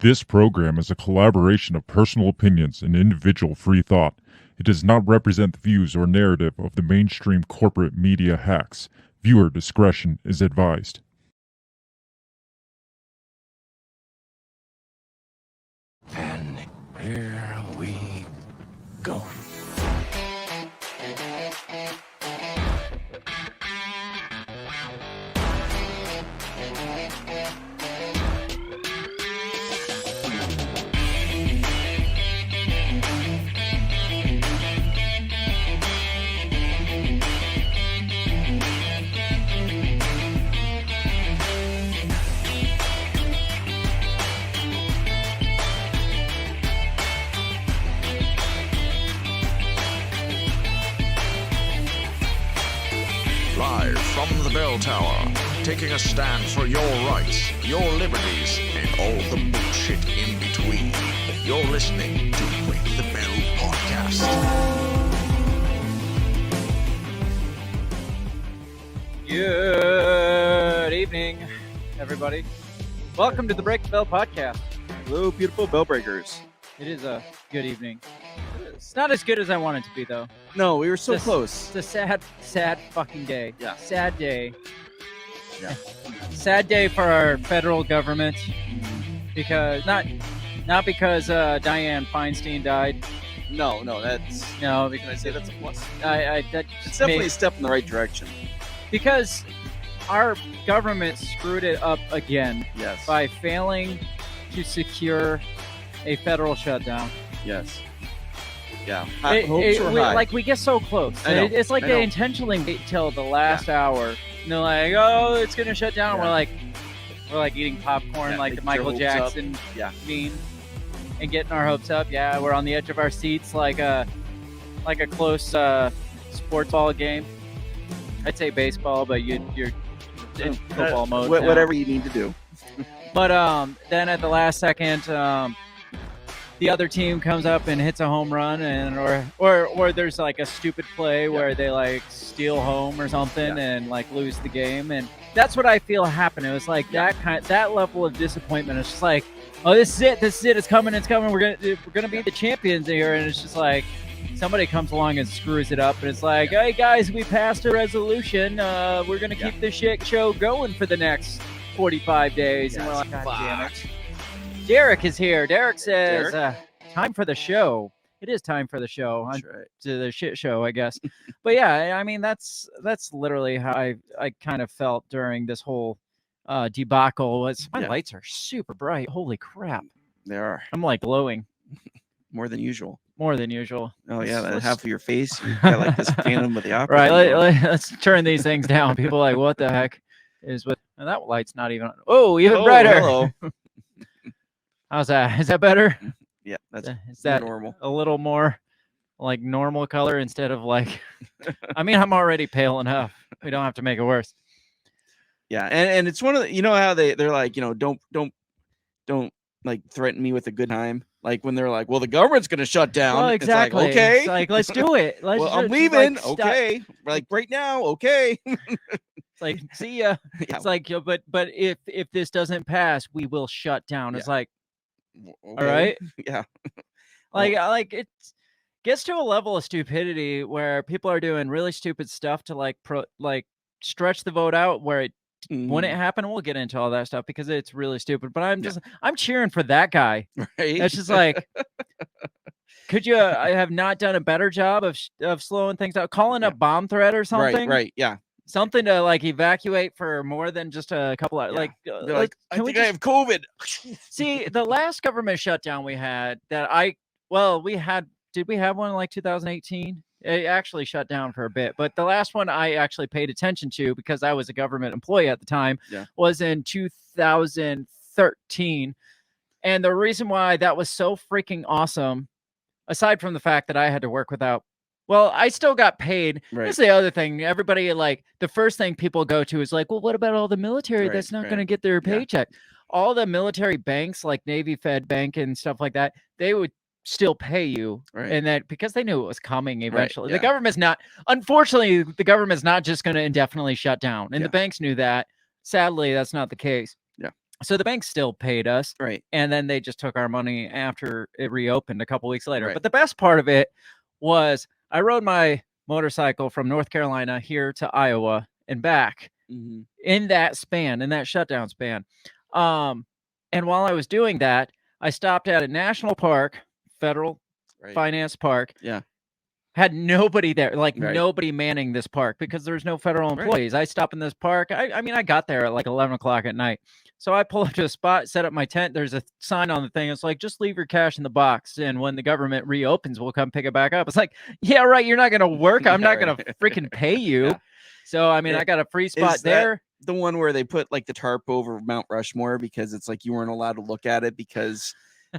This program is a collaboration of personal opinions and individual free thought. It does not represent the views or narrative of the mainstream corporate media hacks. Viewer discretion is advised. And here we go. Live from the bell tower, taking a stand for your rights, your liberties, and all the bullshit in between. You're listening to Ring the Bell Podcast. Good evening, everybody. Welcome to the Break the Bell Podcast. Hello, beautiful bell breakers. It is a good evening. It's not as good as I want it to be, though. No, we were so This- close. It's a sad, sad fucking day. Yeah. Sad day. Yeah. Sad day for our federal government because not because Dianne Feinstein died. No, that's. No, Can I say that's a plus? that It's definitely a step in the right direction. because our government screwed it up again Yes. by failing to secure a federal shutdown. Yes. Yeah. We get so close. I know, It's like I they know. intentionally wait till the last hour. And they're like, "Oh, it's gonna shut down." Yeah. We're like eating popcorn, Yeah, like they the get your Michael hopes up. Jackson Yeah. meme, and getting our hopes up. Yeah, we're on the edge of our seats, like a close sports ball game. I'd say baseball, but you're in football mode. now. Whatever you need to do. But then at the last second, the other team comes up and hits a home run, and or there's like a stupid play where they like steal home or something and like lose the game, and that's what I feel happened. It was like that level of disappointment. It's just like, oh, this is it, it's coming, we're gonna be the champions here, and it's just like somebody comes along and screws it up, and it's like, hey guys, we passed a resolution. We're gonna keep this shit show going for the next 45 days, and we're like, God damn it. Derek is here. Derek says, time for the show. It is time for the show. That's right. To the shit show, I guess. But yeah, I mean, that's literally how I kind of felt during this whole debacle. My lights are super bright. Holy crap. They are I'm like glowing more than usual. more than usual. Oh yeah, that Let's- half of your face. You got like this Phantom of the Opera. Right, thing going. let's turn these things down. People are like, what the heck is with... And that light's not even on. Oh, even Oh, brighter. hello. How's that? Is that better? Yeah, that's Is that normal. a little more like normal color instead of like... I mean, I'm already pale enough. We don't have to make it worse. Yeah, and it's one of the, you know how they're like, you know, don't like threaten me with a good time. Like when they're like, well, the government's gonna shut down. Well, exactly. It's like, okay. It's like, let's do it. Let's Well, I'm just, leaving. like, stop- Okay. Like right now. Okay. It's like, see ya. Yeah. It's like, but if this doesn't pass, we will shut down. It's like, all right. Yeah. Like it gets to a level of stupidity where people are doing really stupid stuff to like stretch the vote out where it when it happened. We'll get into all that stuff because it's really stupid. But I'm cheering for that guy. Right. It's just like, could you I have not done a better job of slowing things out, calling a bomb threat or something? Right. Yeah. Something to like evacuate for more than just a couple of Yeah. like. They're like, I can we think I have COVID. see the last government shutdown we had did we have one in like 2018? It actually shut down for a bit, but the last one I actually paid attention to because I was a government employee at the time was in 2013. And the reason why that was so freaking awesome, aside from the fact that I had to work without, well, I still got paid. Right. That's the other thing. Everybody, like, the first thing people go to is like, well, what about all the military Right, that's not right. going to get their Yeah. paycheck? All the military banks, like Navy Fed Bank and stuff like that, they would still pay you. Right. And that because they knew it was coming eventually. yeah. The government's not, unfortunately, the government's not just going to indefinitely shut down. And Yeah. the banks knew that. Sadly, that's not the case. Yeah. So the bank still paid us. Right. And then they just took our money after it reopened a couple weeks later. Right. But the best part of it was I rode my motorcycle from North Carolina here to Iowa and back in that span, in that shutdown span. And while I was doing that, I stopped at a national park, federal finance park. Yeah. Had nobody there, like Right. nobody manning this park because there's no federal employees. I stop in this park. I mean, I got there at like 11 o'clock at night. So I pull up to a spot, set up my tent. There's a sign on the thing. It's like, just leave your cash in the box. And when the government reopens, we'll come pick it back up. It's like, yeah, right. You're not going to work. I'm not going to freaking pay you. Yeah. So, I mean, I got a free spot there. The one where they put like the tarp over Mount Rushmore because it's like you weren't allowed to look at it because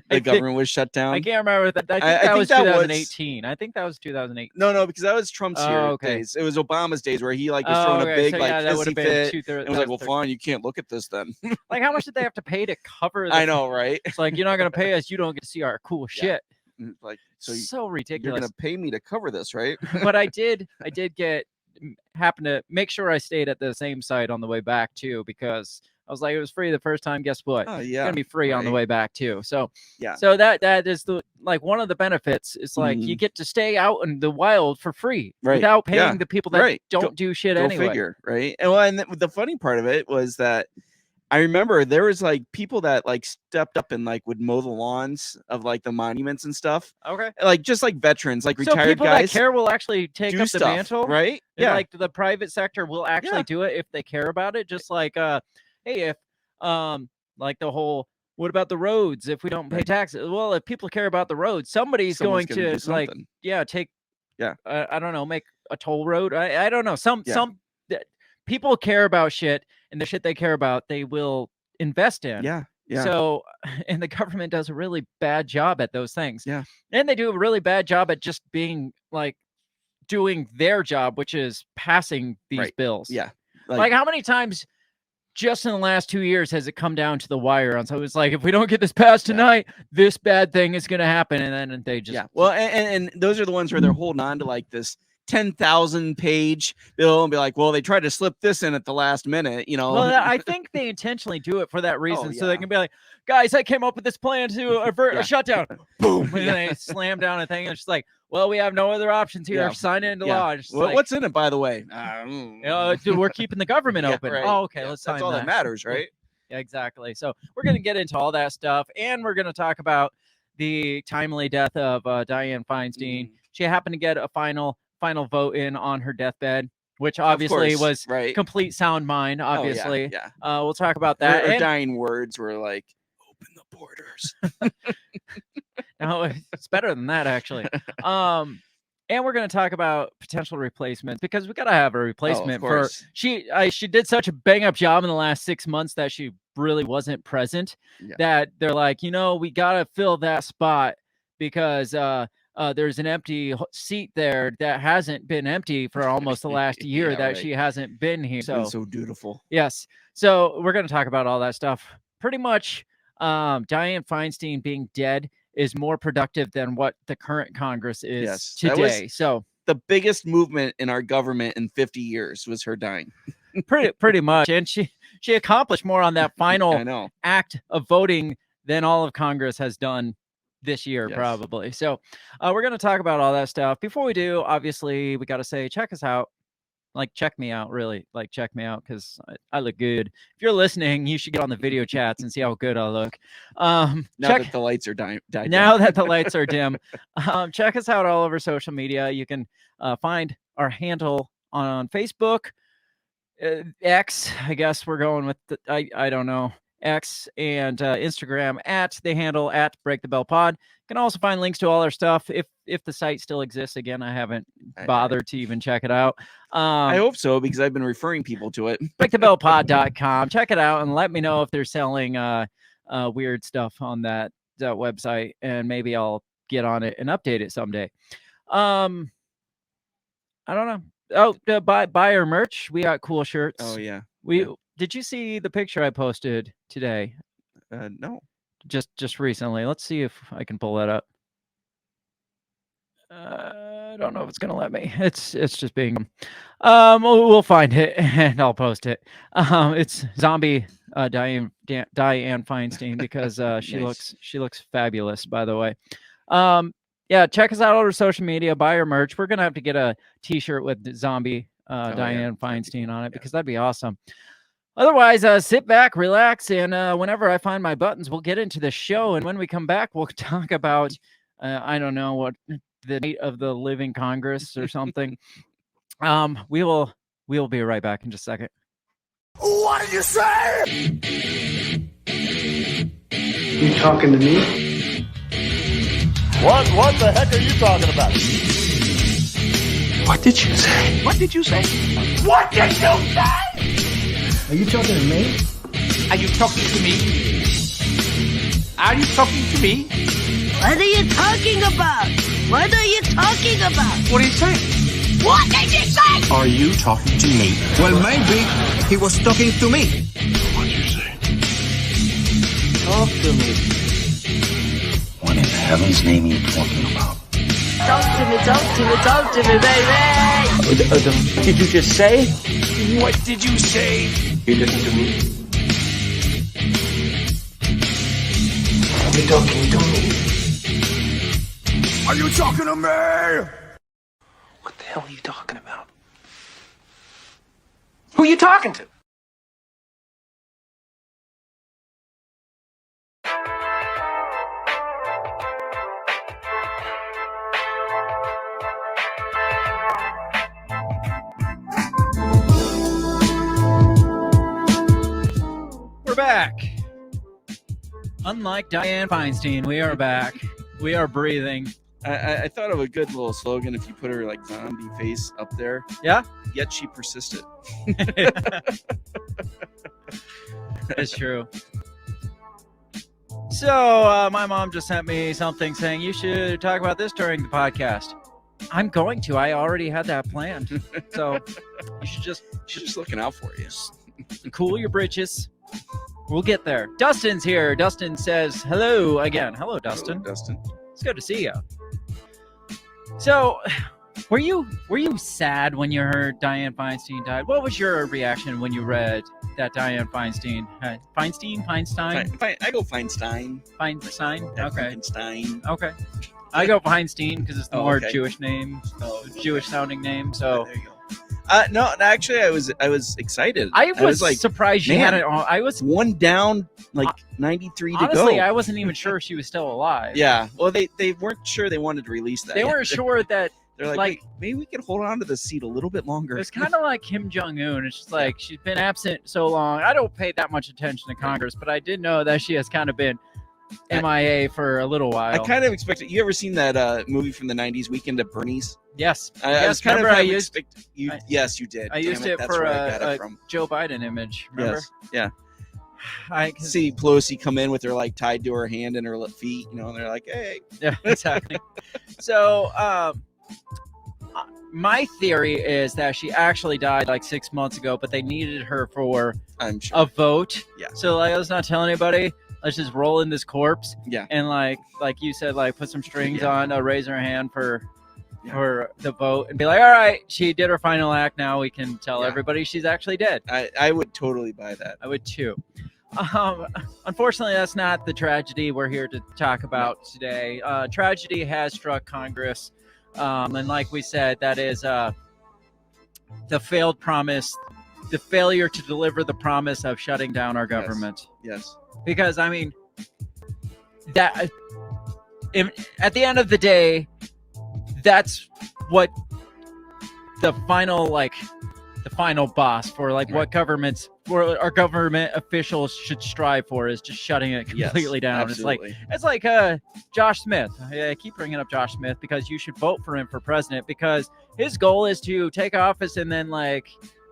the government was shut down. I can't remember that. I think that was 2018. I think that was 2008. No, because that was Trump's days. It was Obama's days where he like was throwing a big like hissy fit. And was like, well, fine, you can't look at this then. Like, how much did they have to pay to cover? I know, right? It's like, you're not going to pay us. You don't get to see our cool shit. Like, so ridiculous. You're going to pay me to cover this, right? But I did happen to make sure I stayed at the same site on the way back too, because I was like, it was free the first time. Guess what? Oh, It's gonna be free on the way back too. So yeah. So that is the like one of the benefits. It's like you get to stay out in the wild for free without paying the people that don't do shit anyway. Figure, right? And the funny part of it was that I remember there was like people that like stepped up and like would mow the lawns of like the monuments and stuff. Okay. Like just like veterans, like retired people guys. That care will actually take up stuff, the mantle, right? And like the private sector will actually do it if they care about it. Just like hey, if like the whole, what about the roads if we don't pay taxes? Well, if people care about the roads, someone's going to like take I don't know, make a toll road. I don't know, some people care about shit, and the shit they care about they will invest in. Yeah. So, and the government does a really bad job at those things. Yeah. And they do a really bad job at just being like doing their job, which is passing these bills. Yeah. Like how many times just in the last 2 years has it come down to the wire on? So it's like, if we don't get this passed tonight, this bad thing is going to happen. And then they just, well, and those are the ones where they're holding on to like this 10,000 page bill and be like, well, they tried to slip this in at the last minute, you know. Well, I think they intentionally do it for that reason. So they can be like, guys, I came up with this plan to avert a shutdown. Boom. And then they slam down a thing. And it's just like, well, we have no other options here. Sign it into law. Well, what's in it, by the way? We're keeping the government open. Right. Oh, okay. Let's sign that's all that matters, right? Yeah, exactly. So we're going to get into all that stuff. And we're going to talk about the timely death of Dianne Feinstein. She happened to get a final vote in on her deathbed, which obviously was complete sound mind, obviously. We'll talk about that. Her dying words were like, open the borders. No, it's better than that, actually. And we're going to talk about potential replacements, because we got to have a replacement for she did such a bang up job in the last 6 months that she really wasn't present, that they're like, we got to fill that spot because there's an empty seat there that hasn't been empty for almost the last year that she hasn't been here. So dutiful. Yes. So we're going to talk about all that stuff. Pretty much Dianne Feinstein being dead is more productive than what the current Congress is today. So the biggest movement in our government in 50 years was her dying. pretty much. And she accomplished more on that final act of voting than all of Congress has done this year, probably. So we're going to talk about all that stuff. Before we do, obviously, we got to say, check us out. Like, check me out, really. Like, check me out, because I look good. If you're listening, you should get on the video chats and see how good I look. Now that the lights are died now that the lights are dim. Check us out all over social media. You can find our handle on Facebook, X, I guess we're going with, I don't know, X, and Instagram at the handle at Break the Bell Pod. You can also find links to all our stuff if the site still exists. Again, I haven't bothered to even check it out. I hope so, because I've been referring people to it. BreakTheBellPod.com. Check it out and let me know if they're selling weird stuff on that website, and maybe I'll get on it and update it someday. I don't know. Oh, buy our merch. We got cool shirts. Oh yeah. Did you see the picture I posted today? No. Just recently. Let's see if I can pull that up. I don't know if it's gonna let me. It's just being. We'll find it and I'll post it. It's zombie Dianne Feinstein because she Nice. looks fabulous. By the way, yeah, check us out on our social media. Buy our merch. We're gonna have to get a T-shirt with zombie Dianne Feinstein on it because that'd be awesome. Otherwise, sit back, relax, and whenever I find my buttons, we'll get into the show. And when we come back, we'll talk about I don't know what the date of the living Congress or something. We'll be right back in just a second. What did you say? You talking to me? What the heck are you talking about? What did you say? What did you say? What did you say? Are you talking to me? Are you talking to me? Are you talking to me? What are you talking about? What are you talking about? What are you saying? What did you say? Are you talking to me? Well, maybe he was talking to me. What did you say? Talk to me. What in heaven's name are you talking about? Talk to me, baby. What did you just say? What did you say? You listen to me. Are you talking to me? Are you talking to me? What the hell are you talking about? Who are you talking to? We're back. Unlike Dianne Feinstein, we are back. We are breathing. I thought of a good little slogan if you put her like zombie face up there. Yeah? Yet she persisted. It's true. So, my mom just sent me something saying you should talk about this during the podcast. I'm going to. I already had that planned. So, you should just She's just looking out for you. cool your britches. We'll get there. Dustin's here. Dustin says hello again. Hello, Dustin. Hello, Dustin. It's good to see you. So, were you sad when you heard Dianne Feinstein died? What was your reaction when you read that Dianne Feinstein Feinstein? I go Feinstein. Feinstein? Okay. Feinstein. Okay. I go Feinstein because it's the more okay. Jewish name, Okay. Jewish sounding name. So There you go. No, actually, I was excited. I was like surprised you man, had it on. I was one down, like 93 to honestly, go. I wasn't even sure she was still alive. Yeah. Well, they weren't sure they wanted to release that. They yet. weren't sure that. They're like, like- "Wait, maybe we could hold on to the seat a little bit longer. It's kind of like Kim Jong-un. It's just like she's been absent so long. I don't pay that much attention to Congress, but I did know that she has kind of been MIA for a little while. I kind of expected. You ever seen that movie from the 90s, Weekend at Bernie's? Yes. I Yes, was kind remember of I half used- yes, you did. I used Damn it that's for where I got a it from. Joe Biden image. Remember? Yes. Yeah. I See Pelosi come in with her like tied to her hand and her feet, and they're like, "Hey." Yeah, exactly. So, my theory is that she actually died like 6 months ago, but they needed her for I'm sure. a vote. Yeah. So like, let's not tell anybody. Let's just roll in this corpse. Yeah. And like you said, like put some strings Yeah. on, raise her hand for Yeah. for the vote, and be like, all right, she did her final act. Now we can tell Yeah. everybody she's actually dead. I would totally buy that. I would too. Unfortunately, that's not the tragedy we're here to talk about today. Tragedy has struck Congress, and like we said, that is the failed promise, the failure to deliver the promise of shutting down our government. Yes. Because I mean, that at the end of the day, that's what the final boss for like what governments for our government officials should strive for is just shutting it completely down. Absolutely. It's like Josh Smith. I keep bringing up Josh Smith because you should vote for him for president because his goal is to take office and then like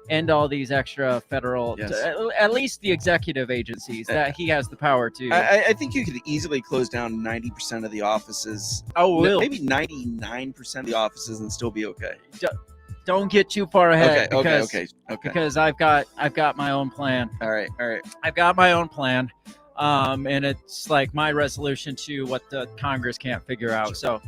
end all these extra federal, Yes. at least the executive agencies that he has the power to. I think you could easily close down 90% of the offices. Maybe 99% of the offices and still be okay. Don't get too far ahead. Okay. Because I've got my own plan. All right. I've got my own plan. And it's like my resolution to what the Congress can't figure out. So,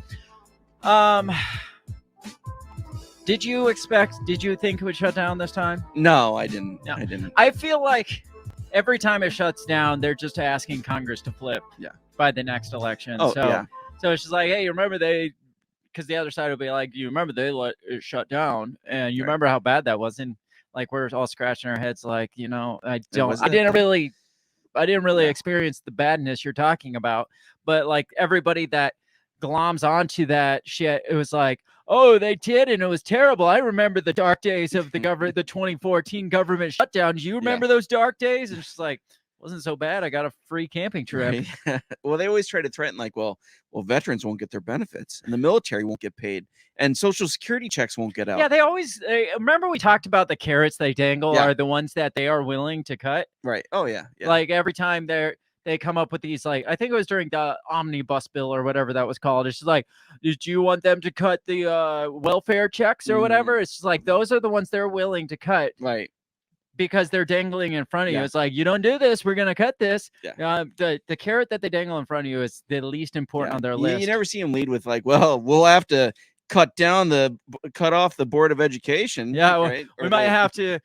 Did you think it would shut down this time? No, I didn't. No. I didn't. I feel like every time it shuts down, they're just asking Congress to flip by the next election. Oh, so, yeah. So it's just like, hey, you remember because the other side will be like, you remember they let it shut down, and you remember how bad that was, and like we're all scratching our heads, like, I didn't really experience the badness you're talking about, but like everybody that gloms onto that shit, it was like, oh, they did, and it was terrible. I remember the dark days of the 2014 government shutdown. Do you remember those dark days? And it's just like, wasn't so bad. I got a free camping trip. Right. Well, they always try to threaten like, well, veterans won't get their benefits, and the military won't get paid, and Social Security checks won't get out. Yeah, they remember we talked about the carrots they dangle are the ones that they are willing to cut. Right. Oh yeah. Like every time they come up with these, like, I think it was during the omnibus bill or whatever that was called. It's just like, did you want them to cut the welfare checks or whatever? It's just like, those are the ones they're willing to cut. Right. Because they're dangling in front of you. It's like, you don't do this, we're going to cut this. Yeah. The carrot that they dangle in front of you is the least important on their list. You never see them lead with like, well, we'll have to cut off the Board of Education. Yeah, right? we might have to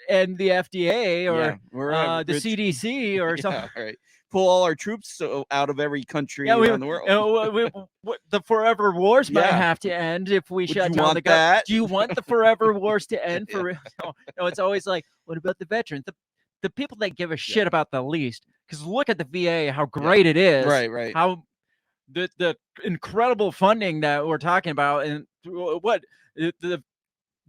end the FDA or the CDC or something. Right. Pull all our troops out of every country around the world. The forever wars might have to end if we shut down the government. Do you want the forever wars to end? No, it's always like, what about the veterans? The people that give a shit about the least. Because look at the VA, how great it is. Right. How the incredible funding that we're talking about, and what the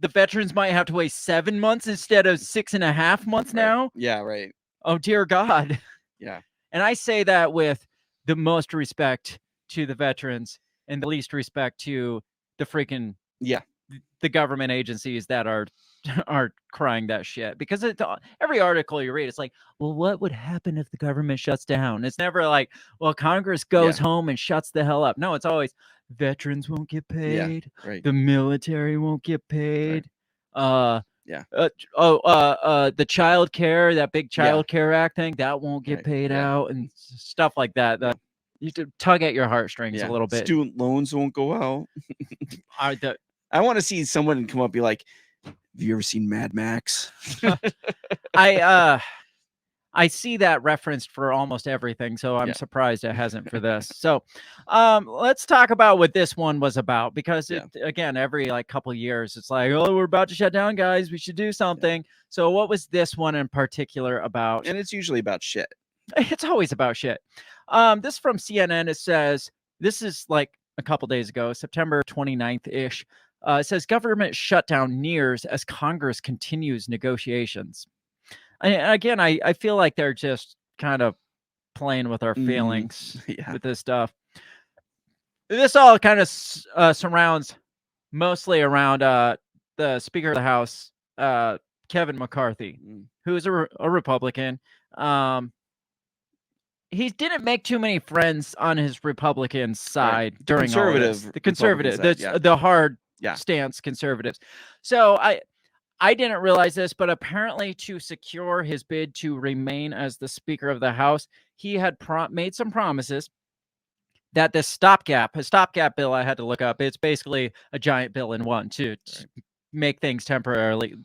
veterans might have to wait 7 months instead of 6.5 months now. Yeah, right. Oh dear God. Yeah. And I say that with the most respect to the veterans and the least respect to the freaking the government agencies that are crying that shit. Because every article you read, it's like, well, what would happen if the government shuts down? It's never like, well, Congress goes home and shuts the hell up. No, it's always veterans won't get paid. Yeah, right. The military won't get paid. Right. The child care, that big child care act thing, that won't get paid out, and stuff like that. You have to tug at your heartstrings a little bit. Student loans won't go out. I want to see someone come up and be like, have you ever seen Mad Max? I see that referenced for almost everything, so I'm surprised it hasn't for this. So let's talk about what this one was about, because again, every like couple years, it's like, oh, we're about to shut down, guys. We should do something. So what was this one in particular about? And it's usually about shit. It's always about shit. This from CNN. It says, this is like a couple days ago, September 29th-ish. It says, government shutdown nears as Congress continues negotiations. Again, I feel like they're just kind of playing with our feelings with this stuff. This all kind of surrounds mostly around the Speaker of the House, Kevin McCarthy, who is a Republican. He didn't make too many friends on his Republican side during all this. The conservative, the hard stance conservatives. So I didn't realize this, but apparently to secure his bid to remain as the Speaker of the House, he had made some promises that this stopgap bill I had to look up. It's basically a giant bill in one to make things temporarily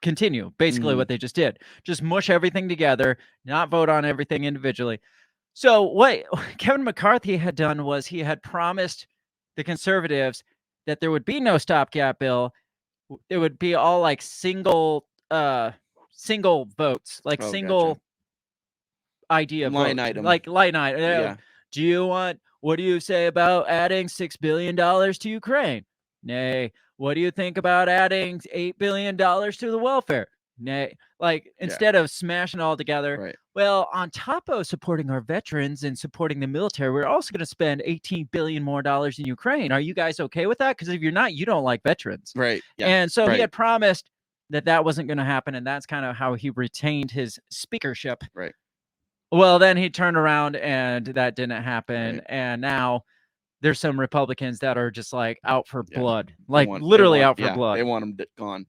continue. Basically what they just did. Just mush everything together, not vote on everything individually. So what Kevin McCarthy had done was he had promised the conservatives that there would be no stopgap bill. It would be all like single votes, like single idea line votes, item, like line item. What do you say about adding $6 billion to Ukraine? Nay. What do you think about adding $8 billion to the welfare? Nay. Like, instead of smashing all together, well, on top of supporting our veterans and supporting the military, we're also going to spend $18 billion more in Ukraine. Are you guys okay with that? Because if you're not, you don't like veterans. Right. Yeah. And so he had promised that wasn't going to happen. And that's kind of how he retained his speakership. Right. Well, then he turned around and that didn't happen. Right. And now there's some Republicans that are just like out for blood, like literally out for blood. They want them gone.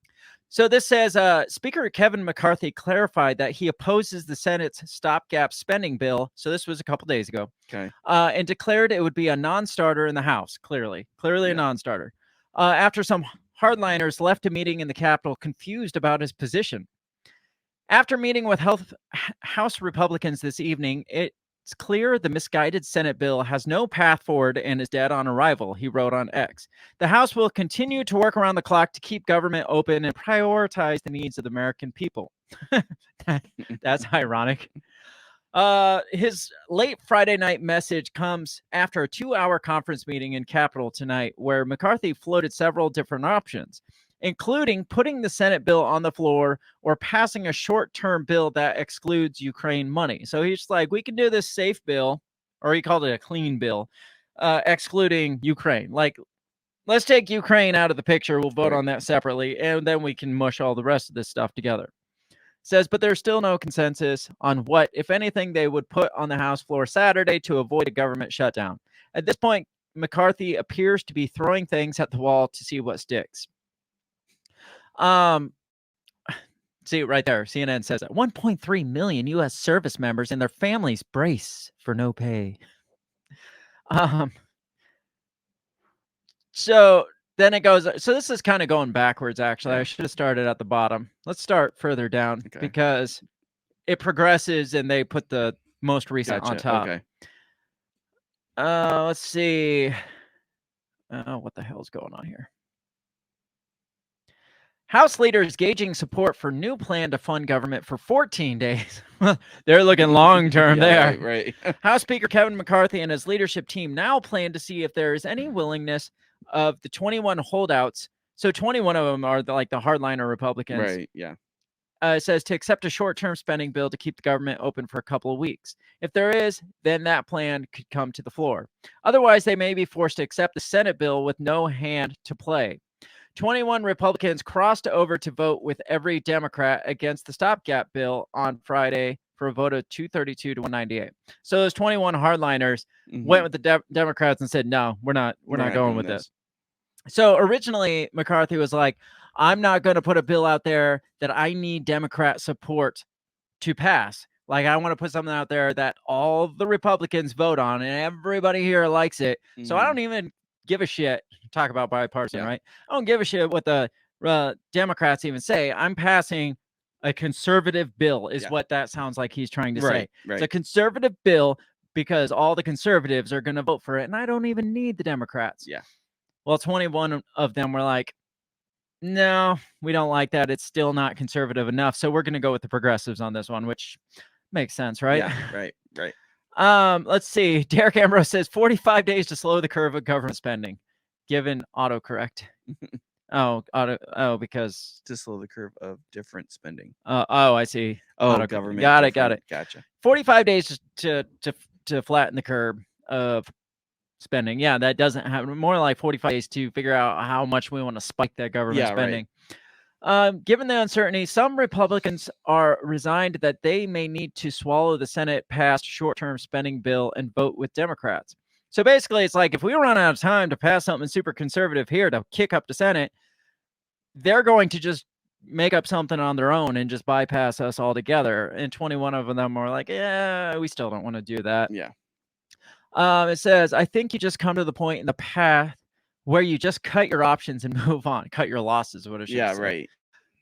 So this says, Speaker Kevin McCarthy clarified that he opposes the Senate's stopgap spending bill. So this was a couple days ago. Okay. And declared it would be a non-starter in the House. Clearly a non-starter. After some hardliners left a meeting in the Capitol confused about his position. After meeting with House Republicans this evening, it's clear the misguided Senate bill has no path forward and is dead on arrival, he wrote on X. The House will continue to work around the clock to keep government open and prioritize the needs of the American people. That's ironic. His late Friday night message comes after a 2-hour conference meeting in Capitol tonight, where McCarthy floated several different options, including putting the Senate bill on the floor or passing a short-term bill that excludes Ukraine money. So he's like, we can do this safe bill, or he called it a clean bill, excluding Ukraine. Like, let's take Ukraine out of the picture. We'll vote on that separately, and then we can mush all the rest of this stuff together. Says, but there's still no consensus on what, if anything, they would put on the House floor Saturday to avoid a government shutdown. At this point, McCarthy appears to be throwing things at the wall to see what sticks. See right there, CNN says that 1.3 million U.S. service members and their families brace for no pay. So then it goes. So this is kind of going backwards, actually. I should have started at the bottom. Let's start further down because it progresses and they put the most recent on top. Okay. Let's see. What the hell's going on here? House leaders gauging support for new plan to fund government for 14 days. They're looking long-term there. Right. House Speaker Kevin McCarthy and his leadership team now plan to see if there is any willingness of the 21 holdouts. So 21 of them are the hardliner Republicans. Right, yeah. It says to accept a short-term spending bill to keep the government open for a couple of weeks. If there is, then that plan could come to the floor. Otherwise, they may be forced to accept the Senate bill with no hand to play. 21 Republicans crossed over to vote with every Democrat against the stopgap bill on Friday for a vote of 232 to 198. So those 21 hardliners went with the Democrats and said, no, we're not going with this. So originally, McCarthy was like, I'm not going to put a bill out there that I need Democrat support to pass. Like, I want to put something out there that all the Republicans vote on and everybody here likes it. So I don't even give a shit. Talk about bipartisan, right? I don't give a shit what the Democrats even say. I'm passing a conservative bill is what that sounds like he's trying to say. Right. It's a conservative bill because all the conservatives are going to vote for it, and I don't even need the Democrats. Yeah. Well, 21 of them were like, no, we don't like that. It's still not conservative enough, so we're going to go with the progressives on this one, which makes sense, right? Yeah, right. Let's see. Derek Ambrose says 45 days to slow the curve of government spending, given autocorrect. Because to slow the curve of different spending. I see. Government. Got it. Gotcha. 45 days to flatten the curve of spending. Yeah, that doesn't happen. More like 45 days to figure out how much we want to spike that government spending. Right. Given the uncertainty, some Republicans are resigned that they may need to swallow the Senate-passed short-term spending bill and vote with Democrats. So basically, it's like if we run out of time to pass something super conservative here to kick up the Senate, they're going to just make up something on their own and just bypass us altogether. And 21 of them are like, yeah, we still don't want to do that. Yeah. It says, I think you just come to the point in the path where you just cut your options and move on. Cut your losses, what it should say. Yeah, right.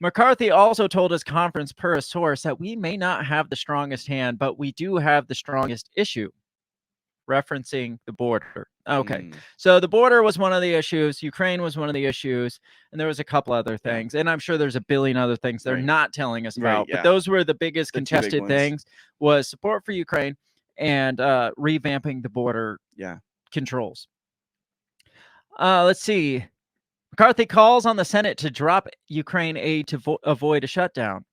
McCarthy also told his conference per a source that we may not have the strongest hand, but we do have the strongest issue, referencing the border. Okay. So the border was one of the issues. Ukraine was one of the issues. And there was a couple other things. And I'm sure there's a billion other things they're not telling us about. But those were the biggest contested things, was support for Ukraine and revamping the border controls. Let's see. McCarthy calls on the Senate to drop Ukraine aid to avoid a shutdown.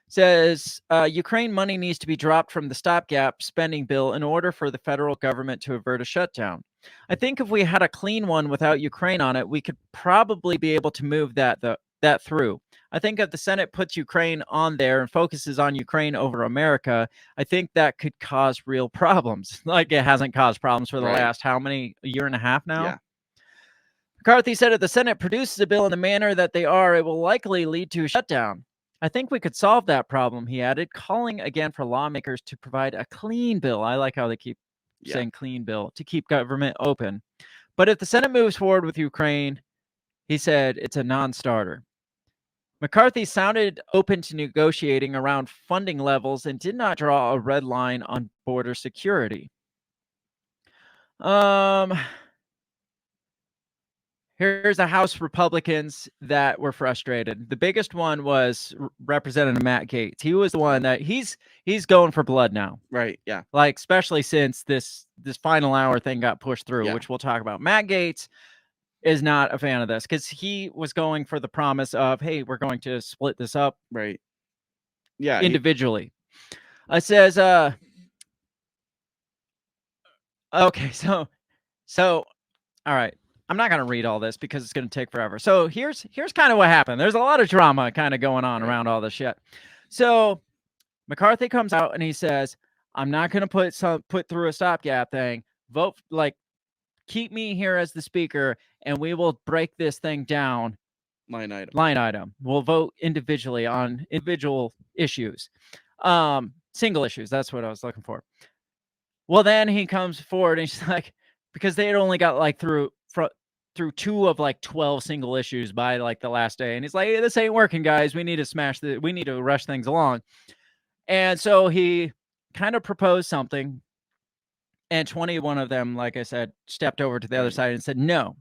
Says Ukraine money needs to be dropped from the stopgap spending bill in order for the federal government to avert a shutdown. I think if we had a clean one without Ukraine on it, we could probably be able to move that through. I think if the Senate puts Ukraine on there and focuses on Ukraine over America, I think that could cause real problems. Like it hasn't caused problems for the last a year and a half now? Yeah. McCarthy said if the Senate produces a bill in the manner that they are, it will likely lead to a shutdown. I think we could solve that problem, he added, calling again for lawmakers to provide a clean bill. I like how they keep saying clean bill to keep government open. But if the Senate moves forward with Ukraine, he said it's a non-starter. McCarthy sounded open to negotiating around funding levels and did not draw a red line on border security. Here's the House Republicans that were frustrated. The biggest one was Representative Matt Gaetz. He was the one that he's going for blood now. Right. Yeah. Like, especially since this final hour thing got pushed through, Yeah. which we'll talk about. Matt Gaetz is not a fan of this because he was going for the promise of, hey, we're going to split this up Right. Yeah. individually. It says, okay, so, all right. I'm not going to read all this because it's going to take forever. So here's kind of what happened. There's a lot of drama kind of going on around all this shit. So McCarthy comes out and he says, I'm not going to put through a stopgap thing. Vote, like, keep me here as the speaker and we will break this thing down Line item. We'll vote individually on individual issues. Single issues. That's what I was looking for. Well, then he comes forward and he's like, because they had only got like through 2 of like 12 single issues by like the last day. And he's like, hey, this ain't working, guys. We need to rush things along. And so he kind of proposed something. And 21 of them, like I said, stepped over to the other side and said no.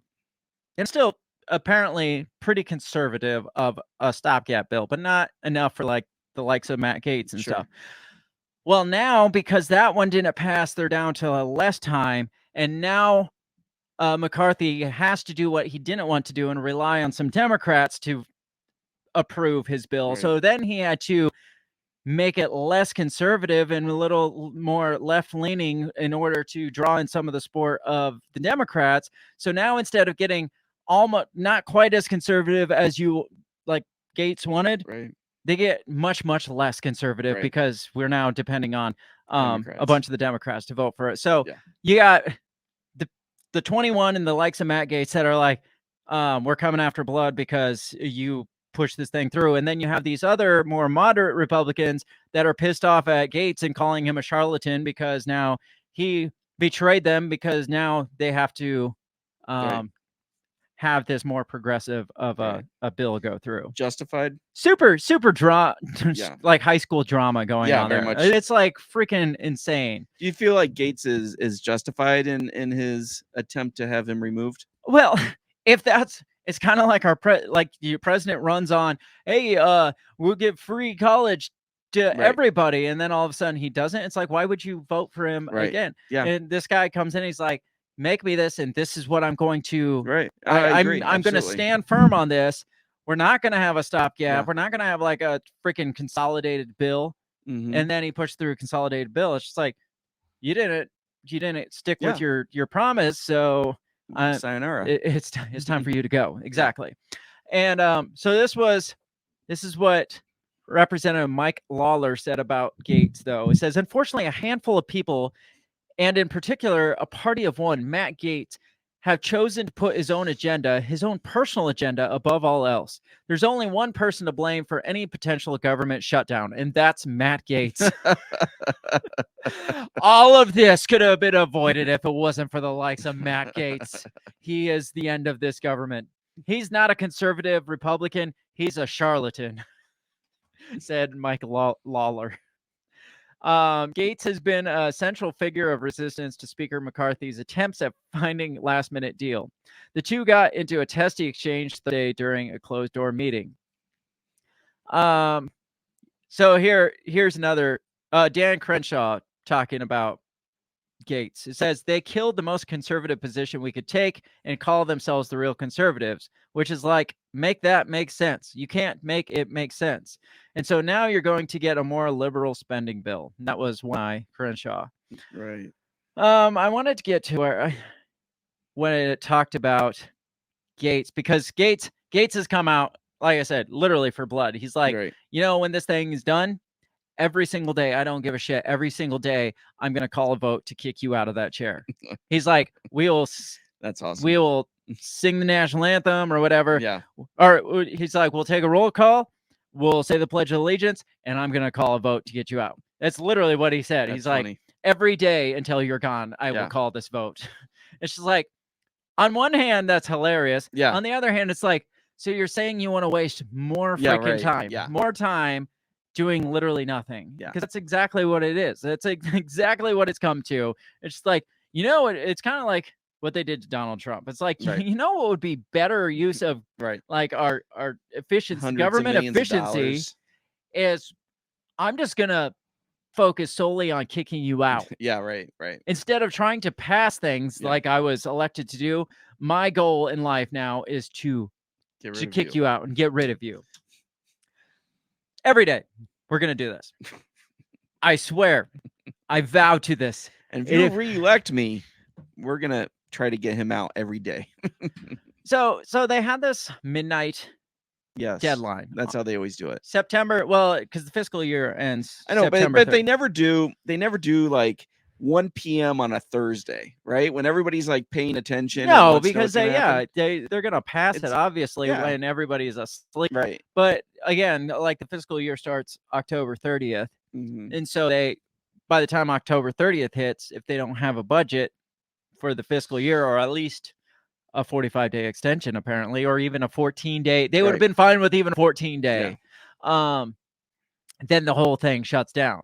And still apparently pretty conservative of a stopgap bill, but not enough for like the likes of Matt Gaetz and stuff. Well, now because that one didn't pass, they're down to less time. And now McCarthy has to do what he didn't want to do and rely on some Democrats to approve his bill. Right. So then he had to make it less conservative and a little more left-leaning in order to draw in some of the support of the Democrats. So now instead of getting almost not quite as conservative as you like Gaetz wanted, right, they get much, much less conservative because we're now depending on a bunch of the Democrats to vote for it. So you got the 21 and the likes of Matt Gaetz that are like, we're coming after blood because you push this thing through. And then you have these other more moderate Republicans that are pissed off at Gaetz and calling him a charlatan because now he betrayed them because now they have to have this more progressive of a bill go through. Justified. Super like high school drama going on there. Much. It's like freaking insane. Do you feel like Gaetz is justified in his attempt to have him removed? Well, if that's, it's kind of like your president runs on, hey, we'll give free college to everybody, and then all of a sudden he doesn't. It's like, why would you vote for him again? Yeah. And this guy comes in, he's like, make me this, and this is what I'm going to. Right. I'm going to stand firm on this. We're not going to have a stopgap. Yeah. We're not going to have like a freaking consolidated bill. Mm-hmm. And then he pushed through a consolidated bill. It's just like, you didn't stick with your promise. So sayonara. It's time for you to go. Exactly. And so this is what Representative Mike Lawler said about Gaetz, though. He says, unfortunately, a handful of people, and in particular, a party of one, Matt Gaetz, have chosen to put his own agenda, his own personal agenda, above all else. There's only one person to blame for any potential government shutdown, and that's Matt Gaetz. All of this could have been avoided if it wasn't for the likes of Matt Gaetz. He is the end of this government. He's not a conservative Republican. He's a charlatan, said Mike Lawler. Gaetz has been a central figure of resistance to Speaker McCarthy's attempts at finding last-minute deal. The two got into a testy exchange today during a closed-door meeting. So here's another Dan Crenshaw talking about Gaetz. It says they killed the most conservative position we could take and call themselves the real conservatives, which is like, make that make sense. You can't make it make sense. And so now you're going to get a more liberal spending bill. And that was why Crenshaw. Right. I wanted to get to when it talked about Gaetz, because Gaetz has come out, like I said, literally for blood. He's like, when this thing is done, every single day, I don't give a shit. Every single day, I'm going to call a vote to kick you out of that chair. He's like, that's awesome. We will sing the national anthem or whatever. Yeah. Or he's like, we'll take a roll call. We'll say the Pledge of Allegiance, and I'm going to call a vote to get you out. That's literally what he said. He's like, every day until you're gone, I will call this vote. It's just like, on one hand, that's hilarious. Yeah. On the other hand, it's like, so you're saying you want to waste more Yeah, freaking right. time, Yeah. more time doing literally nothing. Yeah. Because that's exactly what it is. That's exactly what it's come to. It's just like, it's kind of like what they did to Donald Trump. It's like, Right. what would be better use of Right. like our efficiency, Hundreds of government millions of efficiency dollars. is I'm just going to focus solely on kicking you out. Yeah, right. Instead of trying to pass things like I was elected to do. My goal in life now is to kick you out and get rid of you. Every day, we're going to do this. I swear. I vow to this. And if you re-elect me, we're going to try to get him out every day. So they had this midnight deadline. That's how they always do it. September, well, because the fiscal year ends. I know, September but they never do like 1 p.m. on a Thursday, right? When everybody's like paying attention. No, because they're gonna pass it obviously yeah. when everybody's asleep. Right. But again, like the fiscal year starts October 30th, Mhm. and so by the time October 30th hits, if they don't have a budget for the fiscal year, or at least a 45-day extension, apparently, or even a 14-day, they would have been fine with even a 14-day. Then the whole thing shuts down.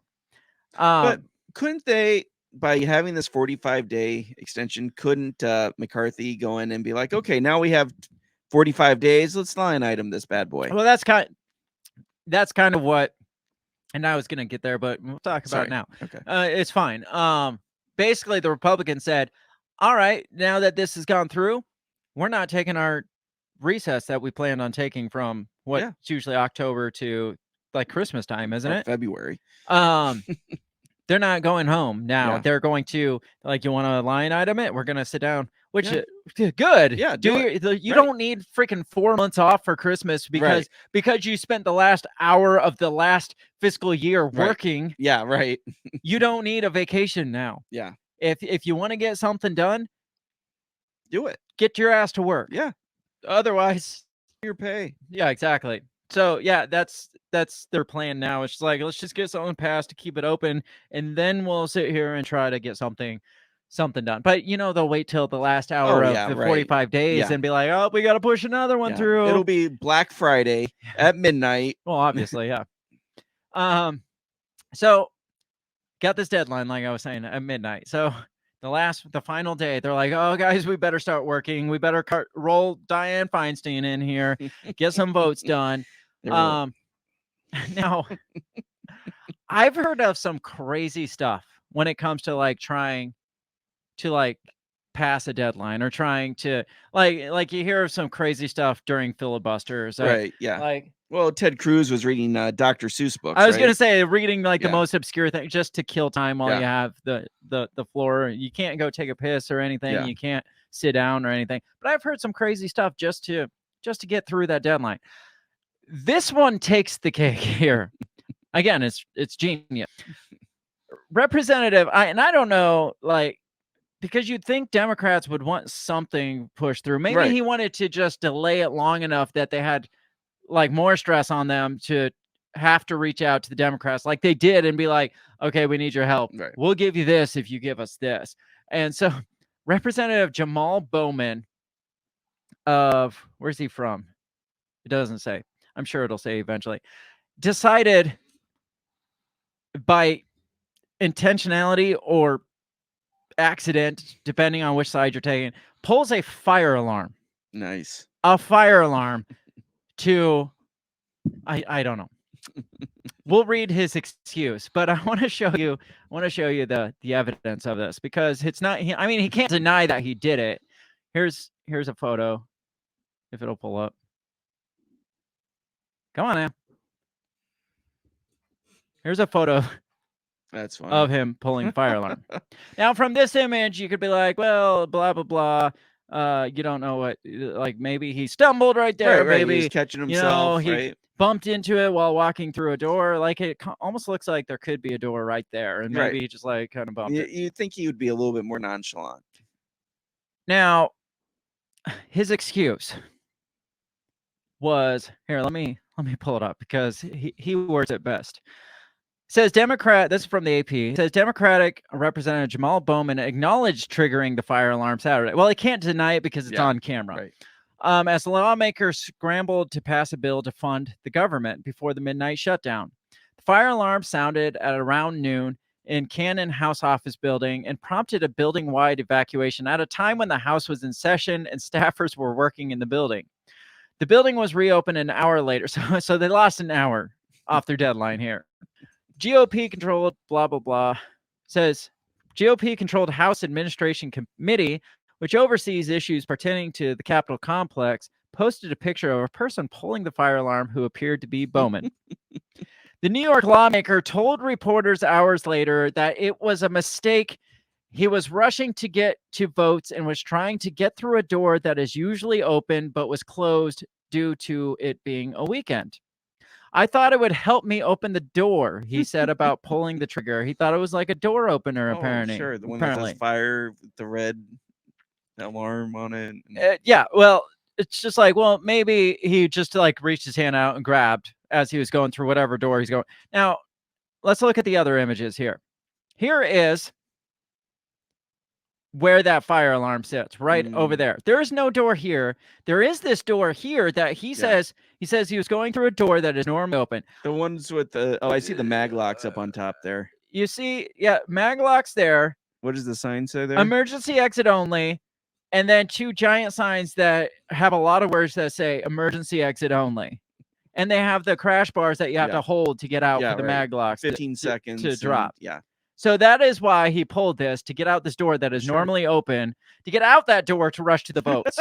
But couldn't they, by having this 45-day extension, couldn't McCarthy go in and be like, okay, now we have 45 days, let's line item this bad boy? Well, that's kind of what, and I was gonna get there, but we'll talk about it now. Okay. It's fine. Basically, the Republicans said, all right, now that this has gone through, we're not taking our recess that we planned on taking from it's usually October to like Christmas time, isn't it? February. They're not going home now. Yeah. They're going to, like, you want to line item it? We're going to sit down, which good. Yeah. You don't need freaking 4 months off for Christmas because you spent the last hour of the last fiscal year working. Yeah. Right. You don't need a vacation now. Yeah. If you want to get something done, do it. Get your ass to work. Yeah. Otherwise, your pay. Yeah, exactly. So yeah, that's their plan now. It's just like, let's just get something passed to keep it open, and then we'll sit here and try to get something done. But they'll wait till the last hour of the 45 days and be like, oh, we got to push another one through. It'll be Black Friday at midnight. Well, obviously, yeah. So got this deadline, like I was saying, at midnight. So the final day, they're like, oh, guys, we better start working. We better roll Dianne Feinstein in here, get some votes done. Now, I've heard of some crazy stuff when it comes to like trying to like pass a deadline or trying to like you hear of some crazy stuff during filibusters. Right. Yeah. Like, well, Ted Cruz was reading Dr. Seuss books. I was going to say reading like the most obscure thing just to kill time while Yeah. you have the floor. You can't go take a piss or anything. Yeah. You can't sit down or anything. But I've heard some crazy stuff just to get through that deadline. This one takes the cake here. Again, it's genius. Representative, I don't know, like, because you'd think Democrats would want something pushed through. Maybe he wanted to just delay it long enough that they had like more stress on them to have to reach out to the Democrats like they did and be like, okay, we need your help. Right. We'll give you this if you give us this. And so Representative Jamal Bowman of, where's he from? It doesn't say. I'm sure it'll say eventually. Decided by intentionality or accident, depending on which side you're taking, pulls a fire alarm. Nice. A fire alarm to, I don't know. We'll read his excuse, but I want to show you the evidence of this because it's not, I mean, he can't deny that he did it. Here's a photo, if it'll pull up. Come on now. Here's a photo That's funny. of him pulling the fire alarm. Now, from this image, you could be like, well, blah, blah, blah. You don't know what, like maybe he stumbled right there. Right, maybe he's catching himself. he bumped into it while walking through a door. Like it almost looks like there could be a door right there. And maybe he just like kind of bumped it. You'd think he would be a little bit more nonchalant. Now, his excuse was, here, let me pull it up because he words it best. Says Democrat, this is from the AP, says Democratic Representative Jamal Bowman acknowledged triggering the fire alarm Saturday. Well, he can't deny it because it's on camera. Right. As lawmakers scrambled to pass a bill to fund the government before the midnight shutdown. The fire alarm sounded at around noon in Cannon House Office Building and prompted a building-wide evacuation at a time when the House was in session and staffers were working in the building. The building was reopened an hour later, so they lost an hour off their deadline here. GOP controlled blah, blah, blah, says GOP controlled House Administration Committee, which oversees issues pertaining to the Capitol complex, posted a picture of a person pulling the fire alarm who appeared to be Bowman. The New York lawmaker told reporters hours later that it was a mistake. He was rushing to get to votes and was trying to get through a door that is usually open but was closed due to it being a weekend. I thought it would help me open the door, he said about pulling the trigger. He thought it was like a door opener, apparently. Sure, the one that says fire with the red alarm on it. Yeah, well, it's just like, well, maybe he just like reached his hand out and grabbed as he was going through whatever door he's going. Now, let's look at the other images here. Here is where that fire alarm sits, right over there. There is no door here. There is this door here that he says he was going through a door that is normally open. The ones with the I see the mag locks up on top there. You see, yeah, mag locks there. What does the sign say there? Emergency exit only, and then two giant signs that have a lot of words that say emergency exit only. And they have the crash bars that you have to hold to get out for the mag locks. 15 seconds to drop. Yeah. So that is why he pulled this, to get out this door that is normally open, to get out that door to rush to the votes.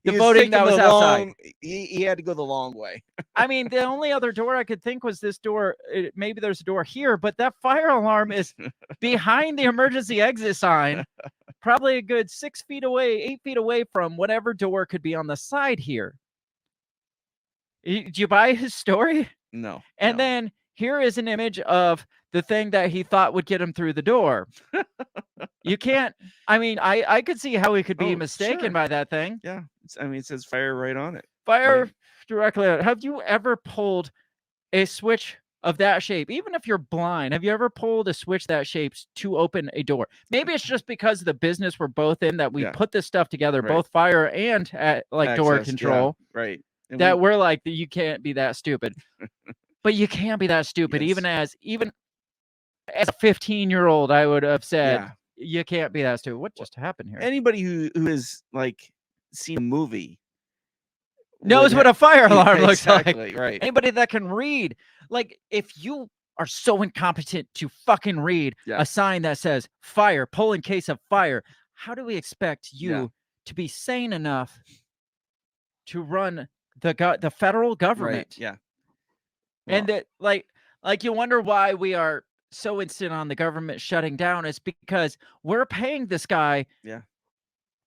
The voting that was outside. He had to go the long way. I mean, the only other door I could think was this door. Maybe there's a door here, but that fire alarm is behind the emergency exit sign, probably a good 6 feet away, 8 feet away from whatever door could be on the side here. Do you buy his story? No. And then here is an image of the thing that he thought would get him through the door. You can't, I mean, I could see how he could be mistaken by that thing. Yeah. I mean, it says fire right on it. Fire directly on it. Have you ever pulled a switch of that shape? Even if you're blind, have you ever pulled a switch that shapes to open a door? Maybe it's just because of the business we're both in that we put this stuff together, both fire and like door control. Yeah. Right. And that we're like, you can't be that stupid. But you can't be that stupid. Even as a 15-year-old, I would have said, you can't be that stupid. What just happened here? Anybody who is like seen a movie knows what a fire alarm looks like. Right. Anybody that can read, like, if you are so incompetent to fucking read a sign that says fire, pull in case of fire, how do we expect you to be sane enough to run the federal government? Right. Yeah. And that, like you wonder why we are so instant on the government shutting down. It's because we're paying this guy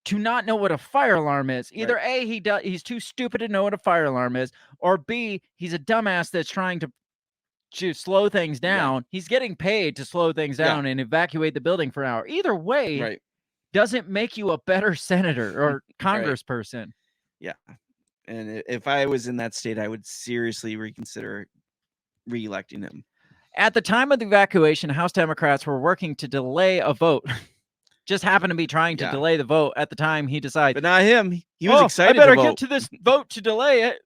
to not know what a fire alarm is. Either A, he's too stupid to know what a fire alarm is, or B, he's a dumbass that's trying to slow things down. He's getting paid to slow things down and evacuate the building for an hour. Either way doesn't make you a better senator or congressperson. Yeah. And if I was in that state, I would seriously reconsider re-electing him. At the time of the evacuation, House Democrats were working to delay a vote. Just happened to be trying to delay the vote at the time he decided. But not him. He was excited. I better to vote. get to this vote to delay it.